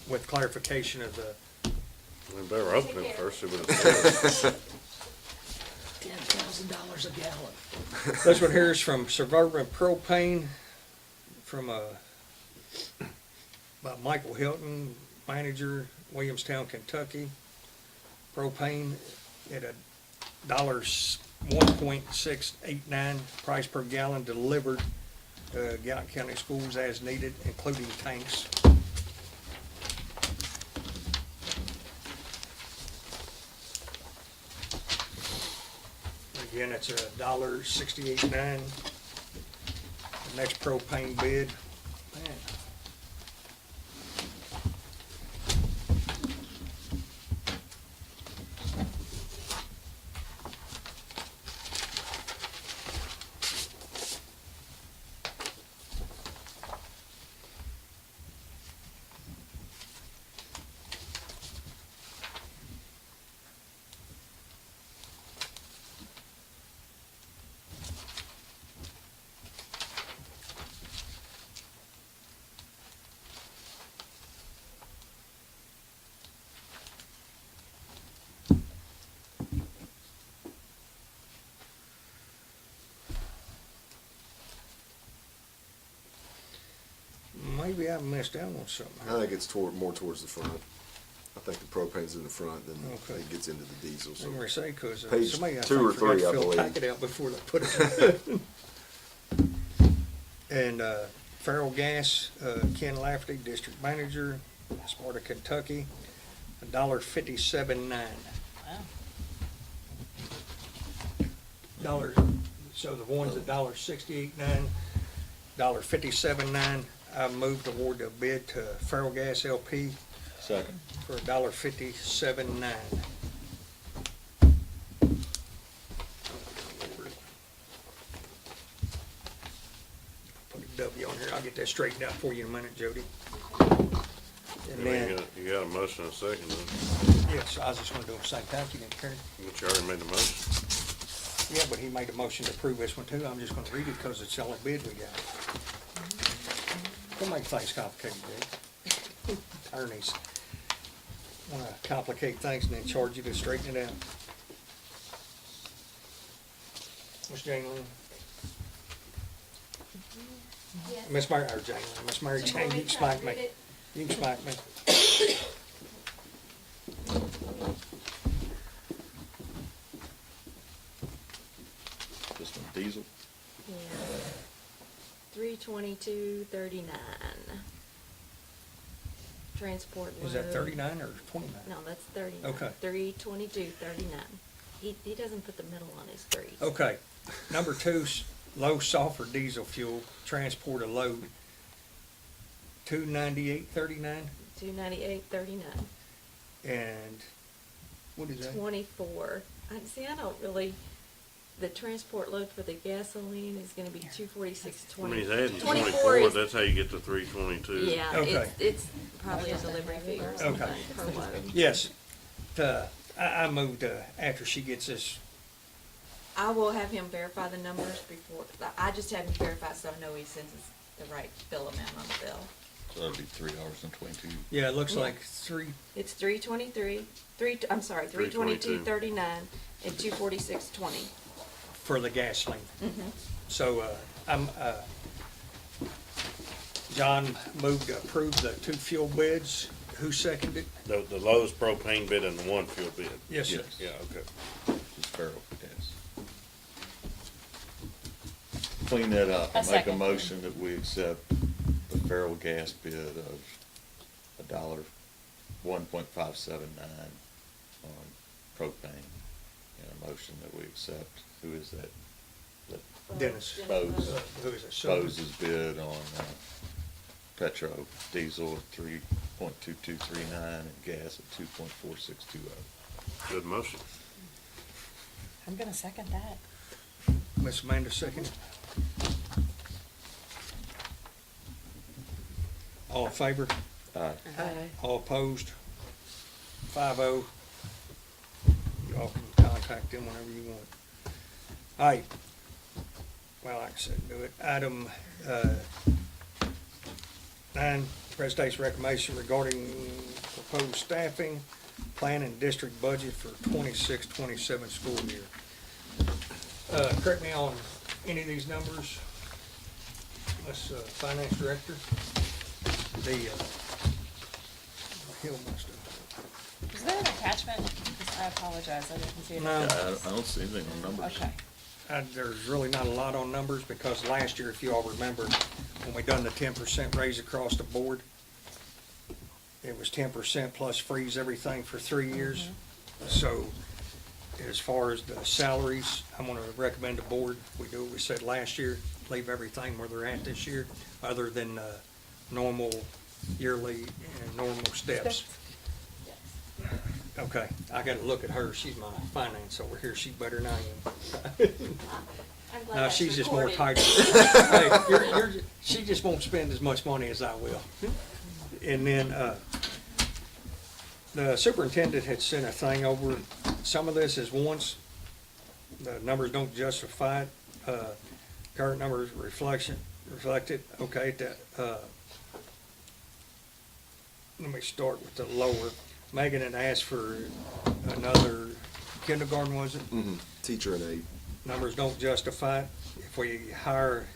with clarification of the We better open it first, see what it says. $10,000 a gallon. This one here is from Suburban Propane, from, by Michael Hilton, manager, Williamstown, Kentucky. Propane at $1.689 price per gallon, delivered to Gallatin County Schools as needed, including tanks. Again, it's $1.689. The next propane bid, man. Maybe I missed out on something. I think it's more towards the front. I think the propane's in the front, then Okay. it gets into the diesel, so. I'm gonna say, cause Page somebody I 2 think or forgot 3, to I fill the believe. packet out before they put it in. And, Farrell Gas, Ken Lafferty, District Manager, Sparta, Kentucky, $1.57.9. Dollar, so the one's $1.68.9, $1.57.9. I moved toward the bid to Farrell Gas LP Second. for $1.57.9. Put a W on here. I'll get that straightened out for you in a minute, Jody. And then, You got a motion and a second, then. yes, I was just gonna do the same. Thank you, Karen. But you already made the motion. Yeah, but he made a motion to approve this one too. I'm just gonna read it because it's the only bid we got. Don't make things complicated, Jake. Attorneys wanna complicate things and then charge you to straighten it out. Miss Jane Lynn? Yes. Miss Mary, or Jane Lynn, Miss Mary Do you Jane, want you me can to smack read me. it? You can smack me. This one diesel. Yeah. 322.39. Transport load. Is that 39 or 29? No, that's 39. Okay. 322.39. He doesn't put the middle on his threes. Okay. Number 2, low sulfur diesel fuel, transport a load, $298.39. 298.39. And what is that? 24. See, I don't really. The transport load for the gasoline is going to be 246.20. I mean, he's adding 24 24, is- that's how you get to 322. Yeah, Okay. it's probably a delivery fee or something Okay. per load. Yes. I moved, after she gets this, I will have him verify the numbers before. I just have him verify so I know he sends us the right bill amount on the bill. So that'd be $3.22. yeah, it looks Yeah. like 3, It's 323. I'm sorry, 322.39 and 246.20. for the gasoline. Mm-hmm. So, John moved to approve the 2 fuel bids. Who seconded? The lowest propane bid and the one fuel bid. Yes, sir. Yes. Yeah, okay. Just Farrell gas. Clean that up. A Make a second. motion that we accept the Farrell gas bid of $1.579 on propane. And a motion that we accept, who is that? Dennis. Bose. Who is it? Bose's bid on petro, diesel at 3.2239 and gas at 2.4620. Good motion. I'm gonna second that. Miss Amanda seconded. All in favor? Aye. Aye. All opposed? 5-0. Y'all can contact them whenever you want. All right. Well, like I said, do it. Item 9, presentation recommendation regarding proposed staffing, plan and district budget for 26-27 school year. Correct me on any of these numbers. Let's, finance director, the, Hill must have. Is there an attachment? 'Cause I apologize, I didn't see it. No. Yeah, I don't see anything on numbers. Okay. There's really not a lot on numbers, because last year, if you all remember, when we done the 10% raise across the board, it was 10% plus freeze everything for 3 years. So as far as the salaries, I'm gonna recommend the board, we do what we said last year, leave everything where they're at this year, other than normal yearly and normal steps. Okay, I gotta look at her, she's my finance over here, she's better than I am. I'm glad No, that's she's just more recorded. tight. Hey, she just won't spend as much money as I will. And then, the superintendent had sent a thing over, some of this is once, the numbers don't justify it, current numbers reflected, okay, let me start with the lower. Megan had asked for another kindergarten, was it? Teacher and aide. Numbers don't justify it. If we hire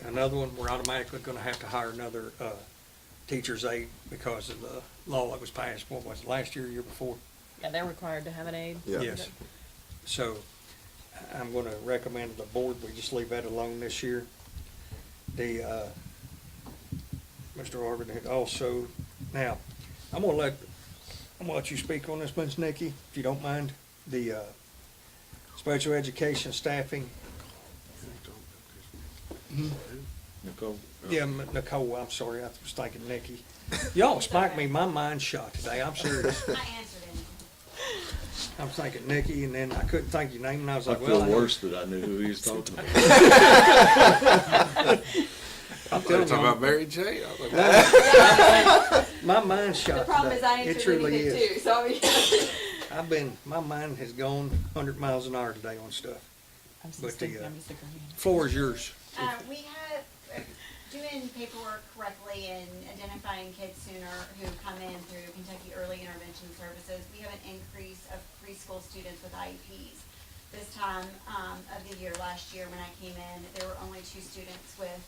another one, we're automatically gonna have to hire another, teacher's aide because of the law that was passed, what was it, last year, year before? Yeah, they're required to have an aide. Yeah. Yes. So I'm gonna recommend to the board, we just leave that alone this year. The, Mr. Arvin had also, now, I'm gonna let you speak on this, Ms. Nikki, if you don't mind. The, special education staffing. Nicole? Yeah, Nicole, I'm sorry, I was thinking Nikki. Y'all smacked me, my mind's shot today, I'm serious. I answered it. I'm thinking Nikki, and then I couldn't think your name, and I was I like, well. feel worse that I knew who he was talking about. I'm They're telling talking you, about Mary J. I was like, my mind's shot The problem today. is I It answered truly anything is. too, so I mean. My mind has gone 100 miles an hour today on stuff. I'm But the, I'm just agreeing. Floor is yours. We have, doing paperwork correctly and identifying kids sooner who come in through Kentucky Early Intervention Services, we have an increase of preschool students with IEPs. This time of the year, last year when I came in, there were only 2 students with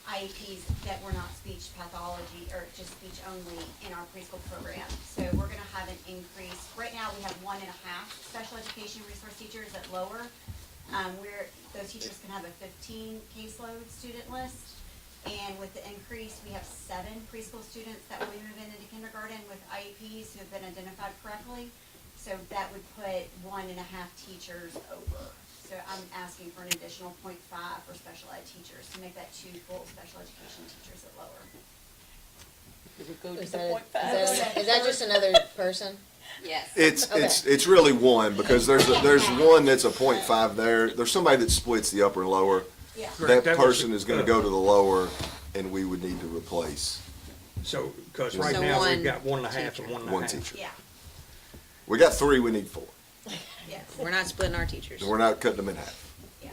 IEPs that were not speech pathology, or just speech only in our preschool program. So we're gonna have an increase. Right now, we have 1.5 special education resource teachers at lower. Those teachers can have a 15 caseload student list. And with the increase, we have 7 preschool students that will be moving into kindergarten with IEPs who have been identified correctly. So that would put 1.5 teachers over. So I'm asking for an additional 0.5 for special ed teachers to make that 2 full special education teachers at lower. Is that just another person? Yes. It's really one, because there's one that's a .5 there. There's somebody that splits the upper and lower. Yeah. Correct, That that was, person is gonna go to the lower, and we would need to replace So, because right So now, we've one got 1.5 and 1.5. one teacher. Yeah, We got 3, we need 4. yes, We're not splitting our teachers. And we're not cutting them in half. yeah.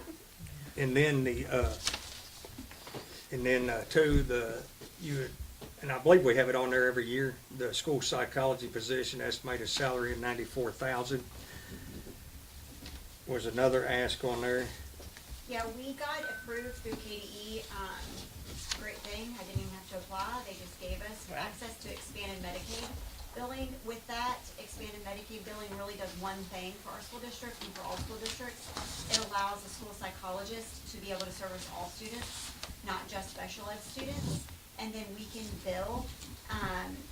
And then and I believe we have it on there every year, the school psychology position estimated salary of $94,000. Was another ask on there. Yeah, we got approved through KDE, great thing, I didn't even have to apply, they just gave us access to expanded Medicaid billing. With that, expanded Medicaid billing really does one thing for our school district and for all school districts. It allows the school psychologist to be able to service all students, not just special ed students. And then we can bill,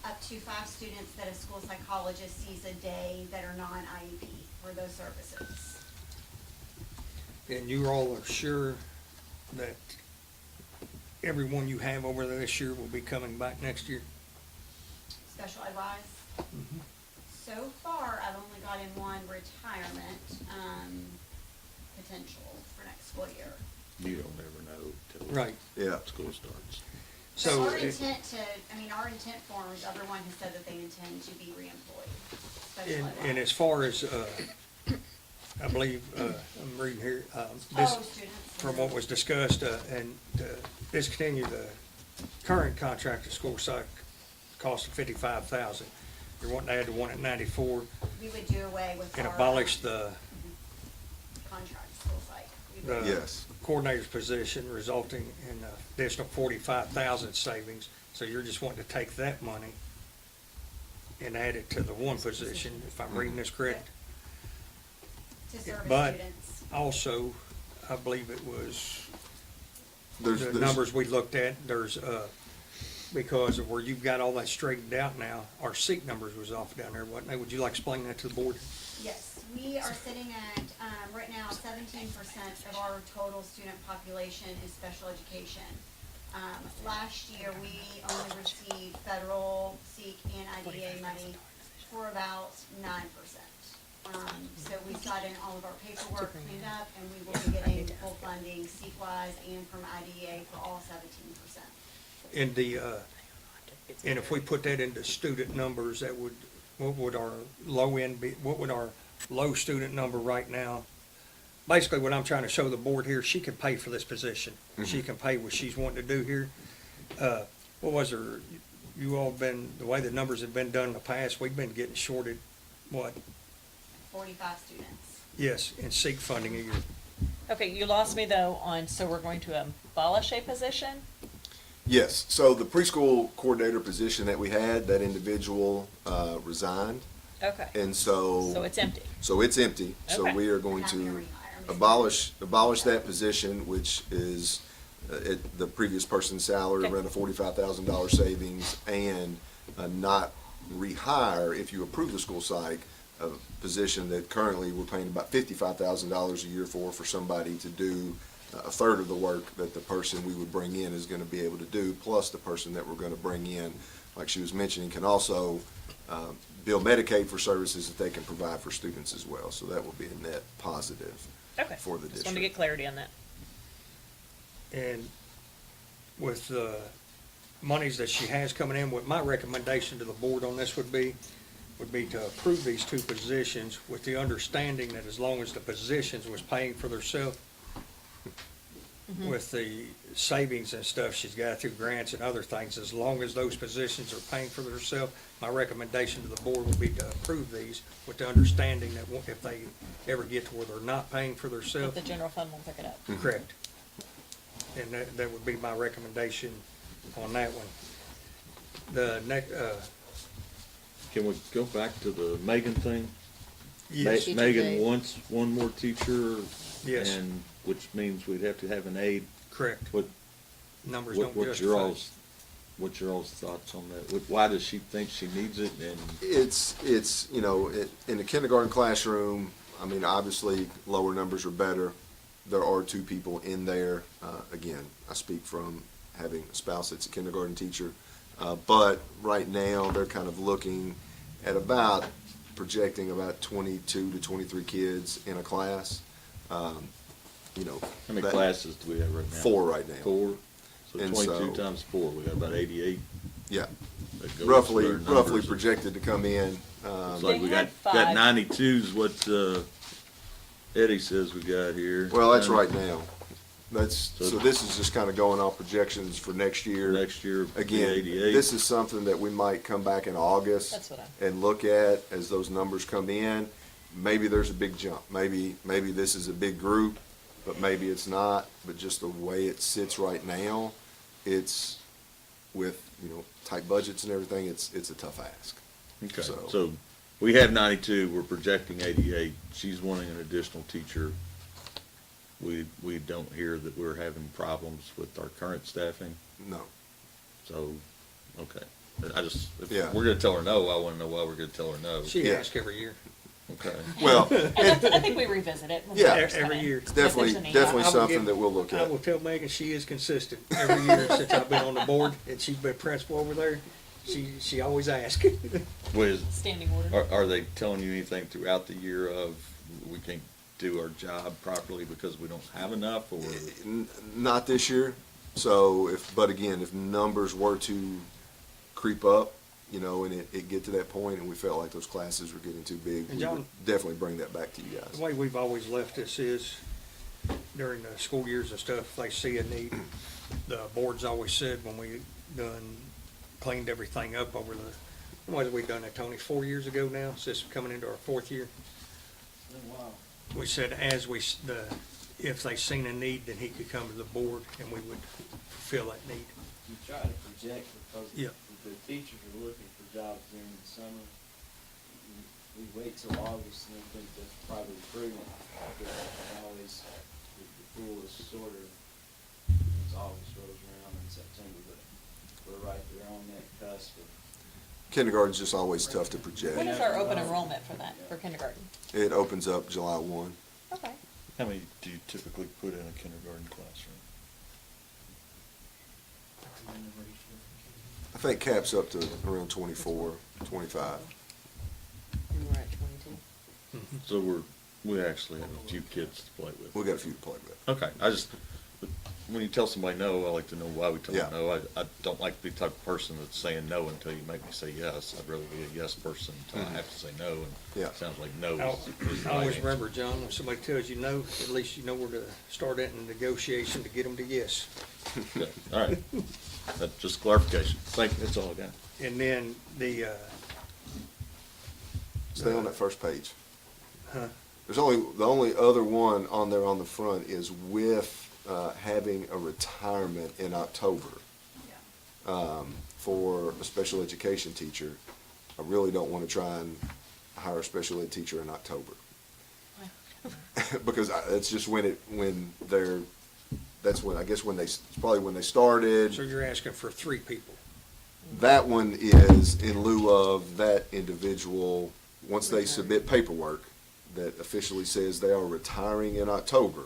up to 5 students that a school psychologist sees a day that are non-IEP for those services. And you all are sure that everyone you have over there this year will be coming back next year? Special ed wise. So far, I've only gotten 1 retirement, potential for next school year. You don't ever know till Right. Yeah. school starts. So our it- intent to, our intent forms, everyone has said that they intend to be reemployed. special ed And wise. as far as, I believe, I'm reading here, Students. from what was discussed, and to discontinue the current contract at school site cost of $55,000. You're wanting to add the one at 94 We would do away with and our abolish the contract school site. We would- the Yes. coordinator's position, resulting in an additional 45,000 savings. So you're just wanting to take that money and add it to the one position, if I'm reading this correct? To service But students. also, I believe it was There's, the there's, numbers we looked at, there's, because of where you've got all that straightened out now, our seat numbers was off down there, wasn't they? Would you like to explain that to the board? Yes, we are sitting at, right now, 17% of our total student population is special education. Last year, we only received federal, SEEK, and IDA money for about 9%. So we've gotten all of our paperwork cleaned up, and we will be getting full funding, SEEK-wise and from IDEA for all 17%. In the, and if we put that into student numbers, that would, what would our low end be, what would our low student number right now? Basically, what I'm trying to show the board here, she can pay for this position. She can pay what she's wanting to do here. What was her, you all been, the way the numbers have been done in the past, we've been getting shorted, what? 45 students. Yes, in SEEK funding a year. Okay, you lost me though on, so we're going to abolish a position? yes, so the preschool coordinator position that we had, that individual, resigned, Okay, and so. so it's empty. So it's empty, so Okay. we are going Having a to rehire. abolish that position, which is, the previous person's salary, Okay. around a $45,000 savings, and not rehire, if you approve the school psych, a position that currently we're paying about $55,000 a year for somebody to do a third of the work that the person we would bring in is gonna be able to do, plus the person that we're gonna bring in, like she was mentioning, can also bill Medicaid for services that they can provide for students as well. So that will be a net positive Okay, for the just wanted to district. get clarity on that. And with the monies that she has coming in, what my recommendation to the board on this would be to approve these two positions with the understanding that as long as the positions was paying for themselves, with the savings and stuff she's got through grants and other things, as long as those positions are paying for themselves, my recommendation to the board would be to approve these with the understanding that if they ever get to where they're not paying for But themselves, the general fund will pick it up. correct. And that would be my recommendation on that one. The next, Can we go back to the Megan thing? yes, Teacher Megan aide. wants one more teacher. Yes. And, which means we'd have to have an aide. correct. What, Numbers what, don't what's your justify. all's, what's your all's thoughts on that? Why does she think she needs it, and It's, in the kindergarten classroom, I mean, obviously, lower numbers are better. There are two people in there. Again, I speak from having a spouse that's a kindergarten teacher. But right now, they're kind of looking at projecting about 22 to 23 kids in a class. how many that- classes do we have right now? 4 right now. 4? So And 22 so- times 4, we got about 88. Yeah, That goes roughly, to our numbers. projected to come in. It's like They we had got 5. 92's what, Eddie says we got here. Well, that's And right now. So this is just kind of going off projections for next year. Next year, it'll be Again, 88. this is something that we might come back in August That's what and look at as those numbers come in. Maybe there's a big jump. Maybe this is a big group, but maybe it's not. But just the way it sits right now, it's with, tight budgets and everything, it's a tough ask. Okay, So- so we have 92, we're projecting 88. She's wanting an additional teacher. We don't hear that we're having problems with our current staffing, No. so, okay. If Yeah. we're gonna tell her no, I wanna know why we're gonna tell her no. She Yeah. asks every year. Okay. Well, I think we revisit it. when Yeah. numbers come Every in. year. If there's definitely, a need. definitely I will something give- that we'll look I at. will tell Megan she is consistent every year since I've been on the board, and she's been principal over there. She always asks. Standing order. Are they telling you anything throughout the year of we can't do our job properly because we don't have enough, or? Not this year. So but again, if numbers were to creep up, you know, and it get to that point and we felt like those classes were getting too big, And we John- would definitely bring that back to you guys. The way we've always left this is during the school years and stuff, if they see a need, the board's always said when we done cleaned everything up over the, what have we done that, Tony, 4 years ago now? Is this coming into our 4th year? We said if they seen a need, then he could come to the board and we would fulfill that need. You try to project because Yeah. the teachers are looking for jobs during the summer. We wait till August and I think that's probably prudent. Because always, the pool is shorter once August rolls around in September, but we're right there on that cusp of. Kindergarten's just always tough to project. When is our open enrollment for that, for kindergarten? It opens up July 1. Okay. How many do you typically put in a kindergarten classroom? I think caps up to around 24, 25. And we're at 22. So we actually have a few kids to play with. We got a few to play with. Okay, when you tell somebody no, I like to know why we tell them Yeah. no. I don't like to be the type of person that's saying no until you make me say yes. I'd rather be a yes person until I have to say no, and Yeah. it sounds like no I is the right always answer. remember, John, when somebody tells you no, at least you know where to start at in the negotiation to get them to yes. Okay, all right. That's just clarification. Thank you, that's all I got. And then Stay on that first page. huh? The only other one on there on the front is with having a retirement in October for a special education teacher. I really don't want to try and hire a special ed teacher in October. Because it's just that's when it's probably when they started. So you're asking for 3 people. That one is in lieu of that individual, once they submit paperwork that officially says they are retiring in October,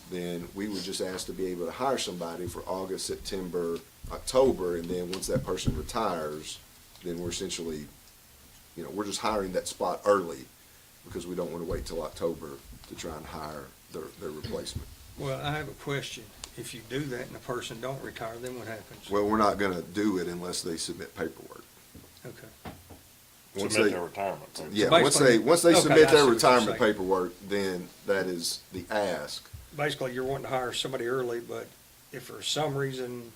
then we would just ask to be able to hire somebody for August, September, October, and then once that person retires, then we're essentially, we're just hiring that spot early because we don't want to wait till October to try and hire their replacement. Well, I have a question. If you do that and the person don't retire, then what happens? Well, we're not gonna do it unless they submit paperwork. Okay. Once Submit they- their retirement. Yeah, So once basically- they okay, submit I their see what you're retirement saying. paperwork, then that is the ask. Basically, you're wanting to hire somebody early, but if for some reason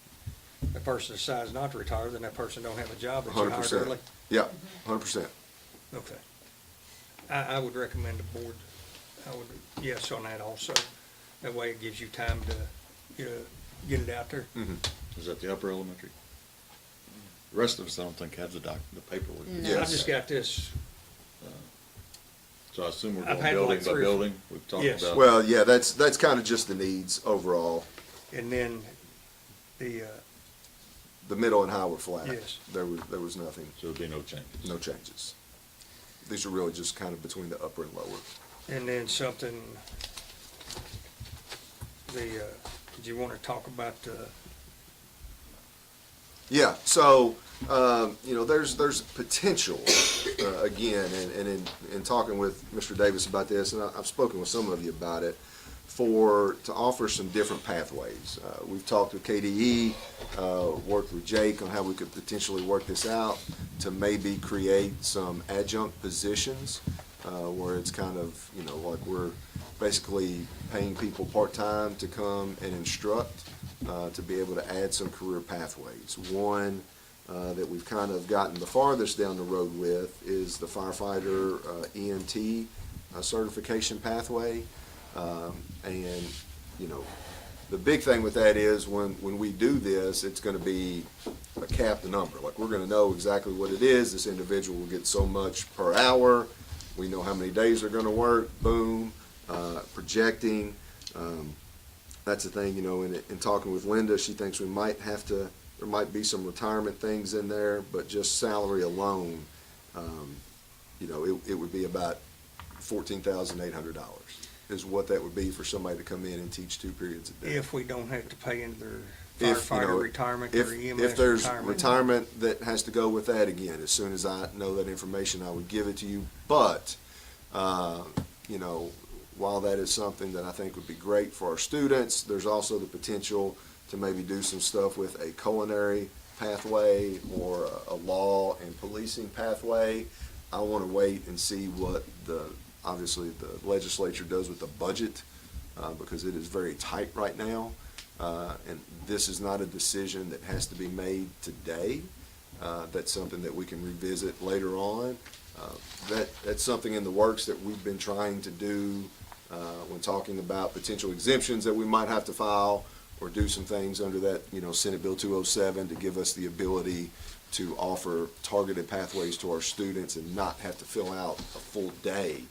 the person decides not to retire, then that person don't have a job that you hired 100%. early? Yeah, 100%. Okay. I would recommend the board, yes on that also. That way it gives you time to, get it out there. Is that the upper elementary? The rest of us, I don't think have the paperwork. No. I Yes. just got this, So I assume we're I've going had building like by 3 or building? We've talked Yes. about. Well, yeah, that's kind of just the needs overall. and then the, The middle and high were flat. Yes. There was nothing, So there'd be no changes. no changes. These are really just kind of between the upper and lower. and then something, did you want to talk about, Yeah, so, there's potential, again, and in talking with Mr. Davis about this, and I've spoken with some of you about it, to offer some different pathways. We've talked with KDE, worked with Jake on how we could potentially work this out to maybe create some adjunct positions, where it's kind of, like we're basically paying people part-time to come and instruct, to be able to add some career pathways. One that we've kind of gotten the farthest down the road with is the firefighter EMT certification pathway. And, the big thing with that is when we do this, it's going to be a capped number. Like, we're going to know exactly what it is. This individual will get so much per hour. We know how many days they're going to work, boom, projecting. That's the thing, in talking with Linda, she thinks there might be some retirement things in there, but just salary alone, it would be about $14,800 is what that would be for somebody to come in and teach 2 periods a day. if we don't have to pay into their If, you know, firefighter retirement or EMS If there's retirement? retirement that has to go with that, again, as soon as I know that information, I would give it to you. But, while that is something that I think would be great for our students, there's also the potential to maybe do some stuff with a culinary pathway or a law and policing pathway. I want to wait and see what obviously the legislature does with the budget, because it is very tight right now. And this is not a decision that has to be made today. That's something that we can revisit later on. That's something in the works that we've been trying to do when talking about potential exemptions that we might have to file or do some things under that, Senate Bill 207 to give us the ability to offer targeted pathways to our students and not have to fill out a full day.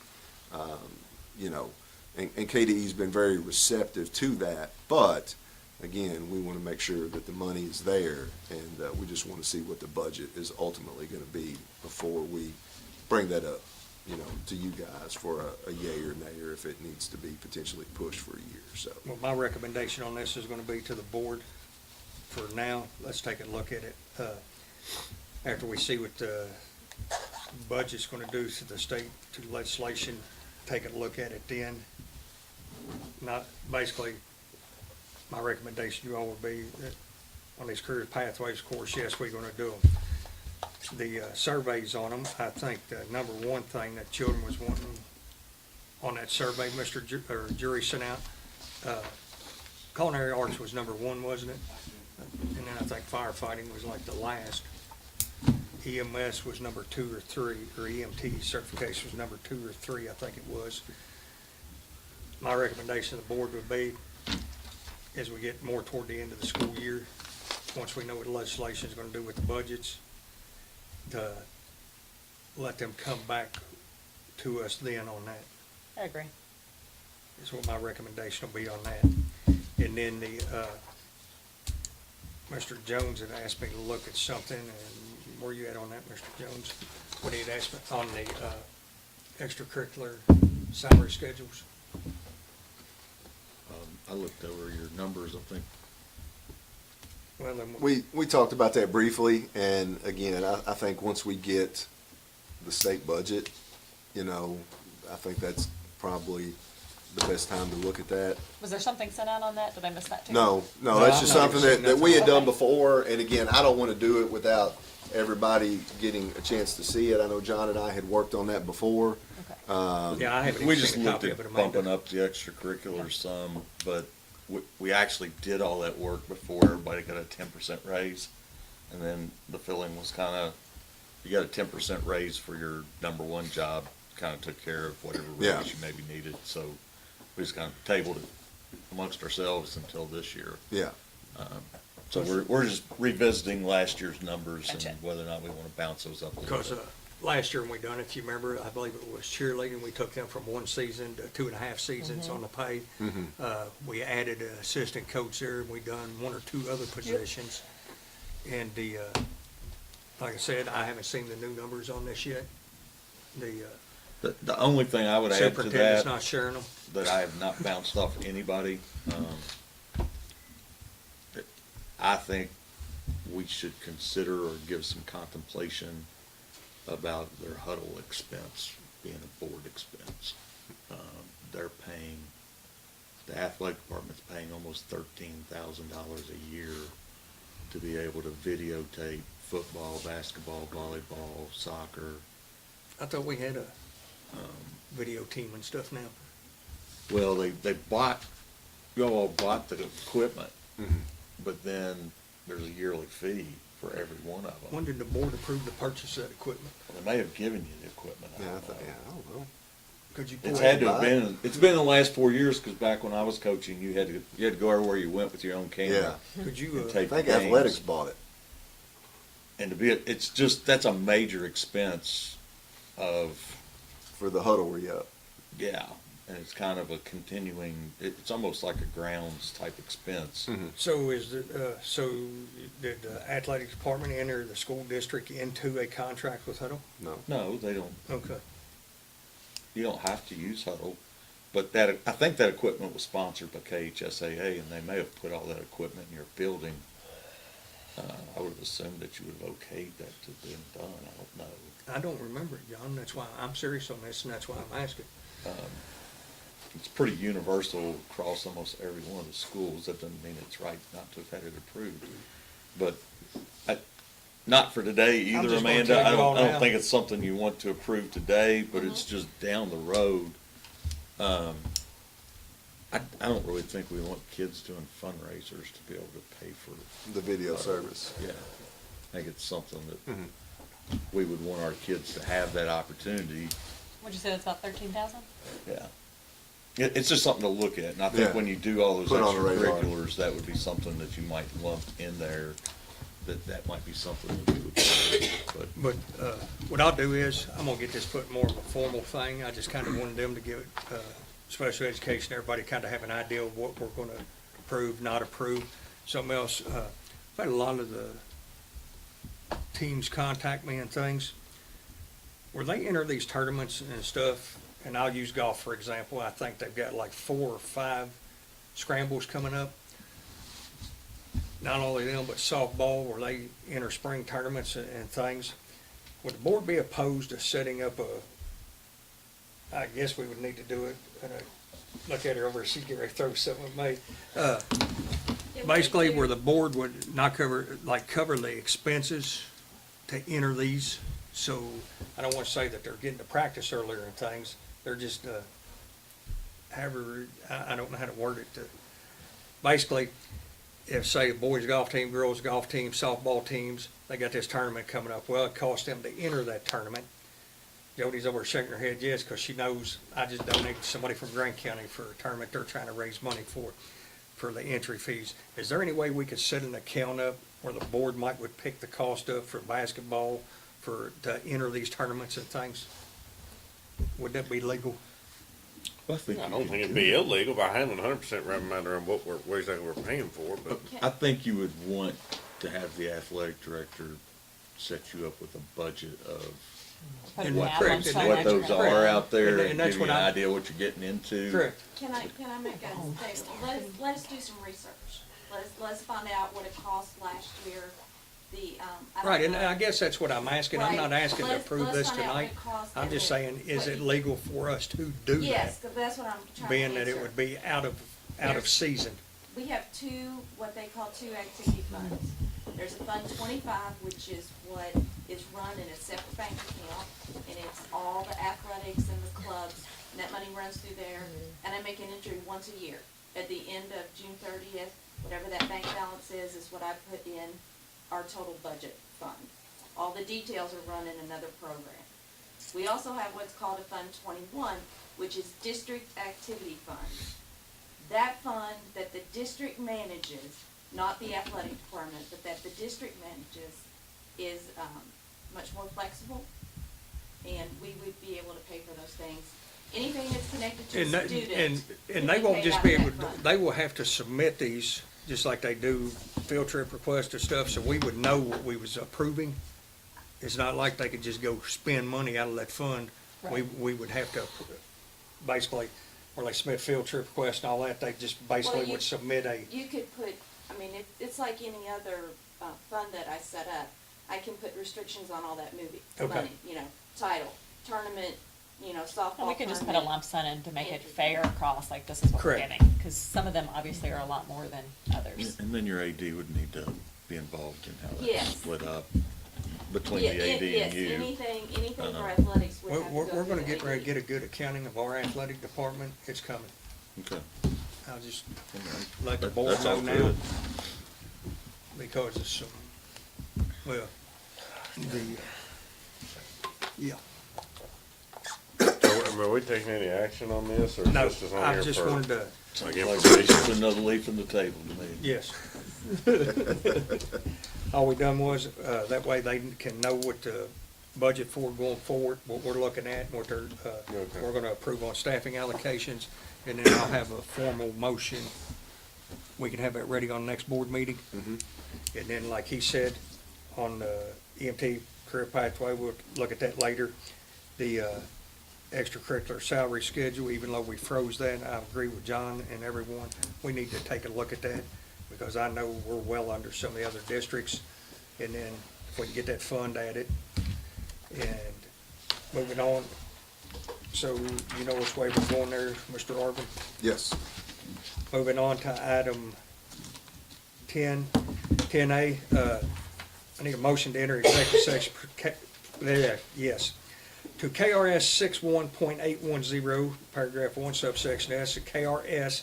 And KDE's been very receptive to that, but again, we want to make sure that the money is there, and we just want to see what the budget is ultimately going to be before we bring that up, to you guys for a yay or nay, or if it needs to be potentially pushed for a year. So, Well, my recommendation on this is gonna be to the board. For now, let's take a look at it, after we see what the budget's gonna do to the state, to legislation, take a look at it then. Not, basically, my recommendation to you all would be that on these career pathways, of course, yes, we're gonna do them. The surveys on them, I think the number one thing that children was wanting on that survey, Jury sent out, culinary arts was number one, wasn't it? And then I think firefighting was like the last. EMS was number 2 or 3, or EMT certification was number 2 or 3, I think it was. My recommendation to the board would be, as we get more toward the end of the school year, once we know what the legislation is gonna do with the budgets, to let them come back to us then on that, I agree. is what my recommendation will be on that. And then Mr. Jones had asked me to look at something, and where you at on that, Mr. Jones? What he had asked me on the extracurricular salary schedules. I looked over your numbers, I think. Well, then, we talked about that briefly, and again, I think once we get the state budget, I think that's probably the best time to look at that. Was there something sent out on that? Did I miss that too? No, No, that's just I've something never seen that we had nothing. done before, and again, I don't want to do it without everybody getting a chance to see it. I know John and I had worked on that before. Okay. yeah, I haven't We even just seen a looked copy at of it, Amanda. bumping up the extracurriculars some, but we actually did all that work before everybody got a 10% raise. And then the feeling was you got a 10% raise for your number one job, took care of whatever Yeah. raise you maybe needed. So we just tabled it amongst ourselves until this year. Yeah, So we're just revisiting last year's numbers Gotcha. and whether or not we want to bounce those up a little Because bit. last year when we done it, if you remember, I believe it was cheerleading, we took them from 1 season to 2.5 seasons on the pay. We added an assistant coach there, and we done 1 or 2 other positions. And like I said, I haven't seen the new numbers on this yet. The only thing I would add to Superintendent's that, not sharing them. that I have not bounced off anybody, I think we should consider or give some contemplation about their huddle expense being a board expense. They're paying, the athletic department's paying almost $13,000 a year to be able to videotape football, basketball, volleyball, soccer. I thought we had a video team and stuff now. Well, you all bought the equipment, Mm-hmm. but then there's a yearly fee for every one of them. When did the board approve the purchase of that equipment? They may have given you the equipment. I yeah, don't know. I don't know. Could you? It's pull had that? to have been. It's been the last 4 years because back when I was coaching, you had to go everywhere you went with your own camera. Could you, and I tape think games. athletics bought it. And it's just that's a major expense of For the huddle re-up. yeah, and it's kind of a continuing. It's almost like a grounds type expense. so did the athletic department enter the school district into a contract with Huddle? No. No, they don't. Okay. You don't have to use Huddle, but I think that equipment was sponsored by KHSAA, and they may have put all that equipment in your building. I would have assumed that you would have okayed that to have been done. I don't know. I don't remember it, John. That's why I'm serious on this, and that's why I'm asking. it's pretty universal across almost every one of the schools. That doesn't mean it's right not to have had it approved. But not for today I'm either, just gonna Amanda. tell I you all don't, I now. don't think it's something you want to approve today, but it's just down the road. I don't really think we want kids doing fundraisers to be able to pay for. The video service. Yeah, I think it's something that we would want our kids to have that opportunity. What'd you say, that's about 13,000? Yeah. It's just something to look at, and I think Yeah. when you do all those Put on the radar. extracurriculars, that would be something that you might lump in there, that might be something that we would do, but. But, what I'll do is, I'm gonna get this put more of a formal thing. I just kinda wanted them to give, special education, everybody kinda have an idea of what we're gonna approve, not approve. Something else, I've had a lot of the teams contact me and things. Where they enter these tournaments and stuff, and I'll use golf for example, I think they've got like 4 or 5 scrambles coming up. Not only them, but softball, where they enter spring tournaments and things. Would the board be opposed to setting up I guess we would need to do it, look at her over, she's getting ready to throw something at me. Basically, where the board would not cover the expenses to enter these. So I don't want to say that they're getting to practice earlier and things. They're just, however, I don't know how to word it. Basically, if say a boys golf team, girls golf team, softball teams, they got this tournament coming up. Well, it costs them to enter that tournament. Jody's over shaking her head yes, because she knows I just donated to somebody from Grant County for a tournament they're trying to raise money for the entry fees. Is there any way we could set an account up where the board would pick the cost up for basketball to enter these tournaments and things? Would that be legal? I think I you don't could think it'd do be it. illegal by having 100% revenue matter on what exactly we're paying for, but. I think you would want to have the athletic director set you up with a budget of Put And an what- ad correct, on and what those Sunday. are out there, And and that's give you what an I- idea what you're getting into. Correct. Can I make a statement? Let us do some research. Let's find out what it cost last year. I don't Right, and know. I guess that's what I'm asking. I'm not Right. asking to Let's- approve let's this find out what tonight. it costs I'm and just then saying, is what it you- legal for us to do Yes, that? that's what I'm trying to Being that it answer. would be out of There's- season. We have what they call two activity funds. There's a Fund 25, which is what is run in a separate bank account, and it's all the athletics and the clubs, and that money runs through there. And I make an entry once a year. At the end of June 30th, whatever that bank balance is what I put in our total budget fund. All the details are run in another program. We also have what's called a Fund 21, which is District Activity Fund. That fund that the district manages, not the athletic department, but that the district manages, is much more flexible, and we would be able to pay for those things. Anything that's connected to And a that- student. and they won't paid just out be of able, that fund. they will have to submit these, just like they do field trip requests or stuff, so we would know what we was approving. It's not like they could just go spend money out of that fund. We would have to, basically, where they submit field trip requests and all that, they just basically you- would submit a, You could put, it's like any other fund that I set up. I can put restrictions on all that Okay. money, title, tournament, softball And we could just put a tournament. lump sum in to make it fair across, like this is what we're Correct. getting. Because some of them obviously are a lot more than others. And then your AD would need to be involved in how that's Yes. split up between Yeah, the AD yes, and you. anything for Uh-huh. athletics would we're, have to we're go we're gonna through get ready to AD. get a good accounting of our athletic department. It's coming. Okay. I'll just All right. let the That- board that's know all now, good. because it's some, well, yeah. Are we taking any action on this, or is No, this just on I here just for? wanted to, Like Like information? it's just another leaf in the table to me. yes. All we done was, that way they can know what to budget for going forward, what we're looking at, what they're, Okay. we're gonna approve on staffing allocations, and then I'll have a formal motion. We can have that ready on the next board meeting. And then, like he said, on the EMT career pathway, we'll look at that later. The, extracurricular salary schedule, even though we froze that, I agree with John and everyone, we need to take a look at that, because I know we're well under some of the other districts, and then if we can get that fund added. And moving on So you know which way we're going there, Mr. Arvin? Yes. Moving on to item 10A, I need a motion to enter executive session, yes, to KRS 61.810, paragraph 1, subsection S, to KRS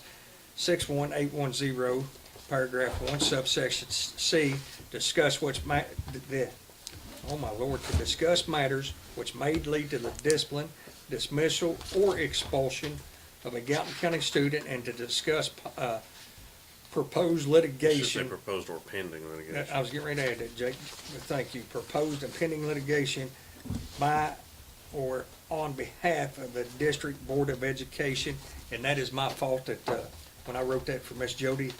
61810, paragraph 1, subsection C, discuss oh my lord, to discuss matters which may lead to the discipline, dismissal, or expulsion of a Gallatin County student, and to discuss proposed Should say litigation. proposed or pending litigation. I was getting ready to add that, Jake, but thank you. Proposed and pending litigation by or on behalf of the District Board of Education, and that is my fault that, when I wrote that for Miss Jody,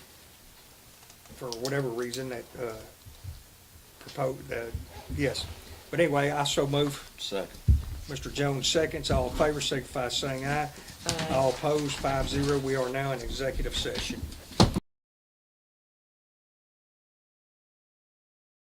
for whatever reason, that, proposed, yes. But anyway, I so move. Second. Mr. Jones seconds. All in favor, signify by saying aye. All opposed, 5-0. We are now in executive session.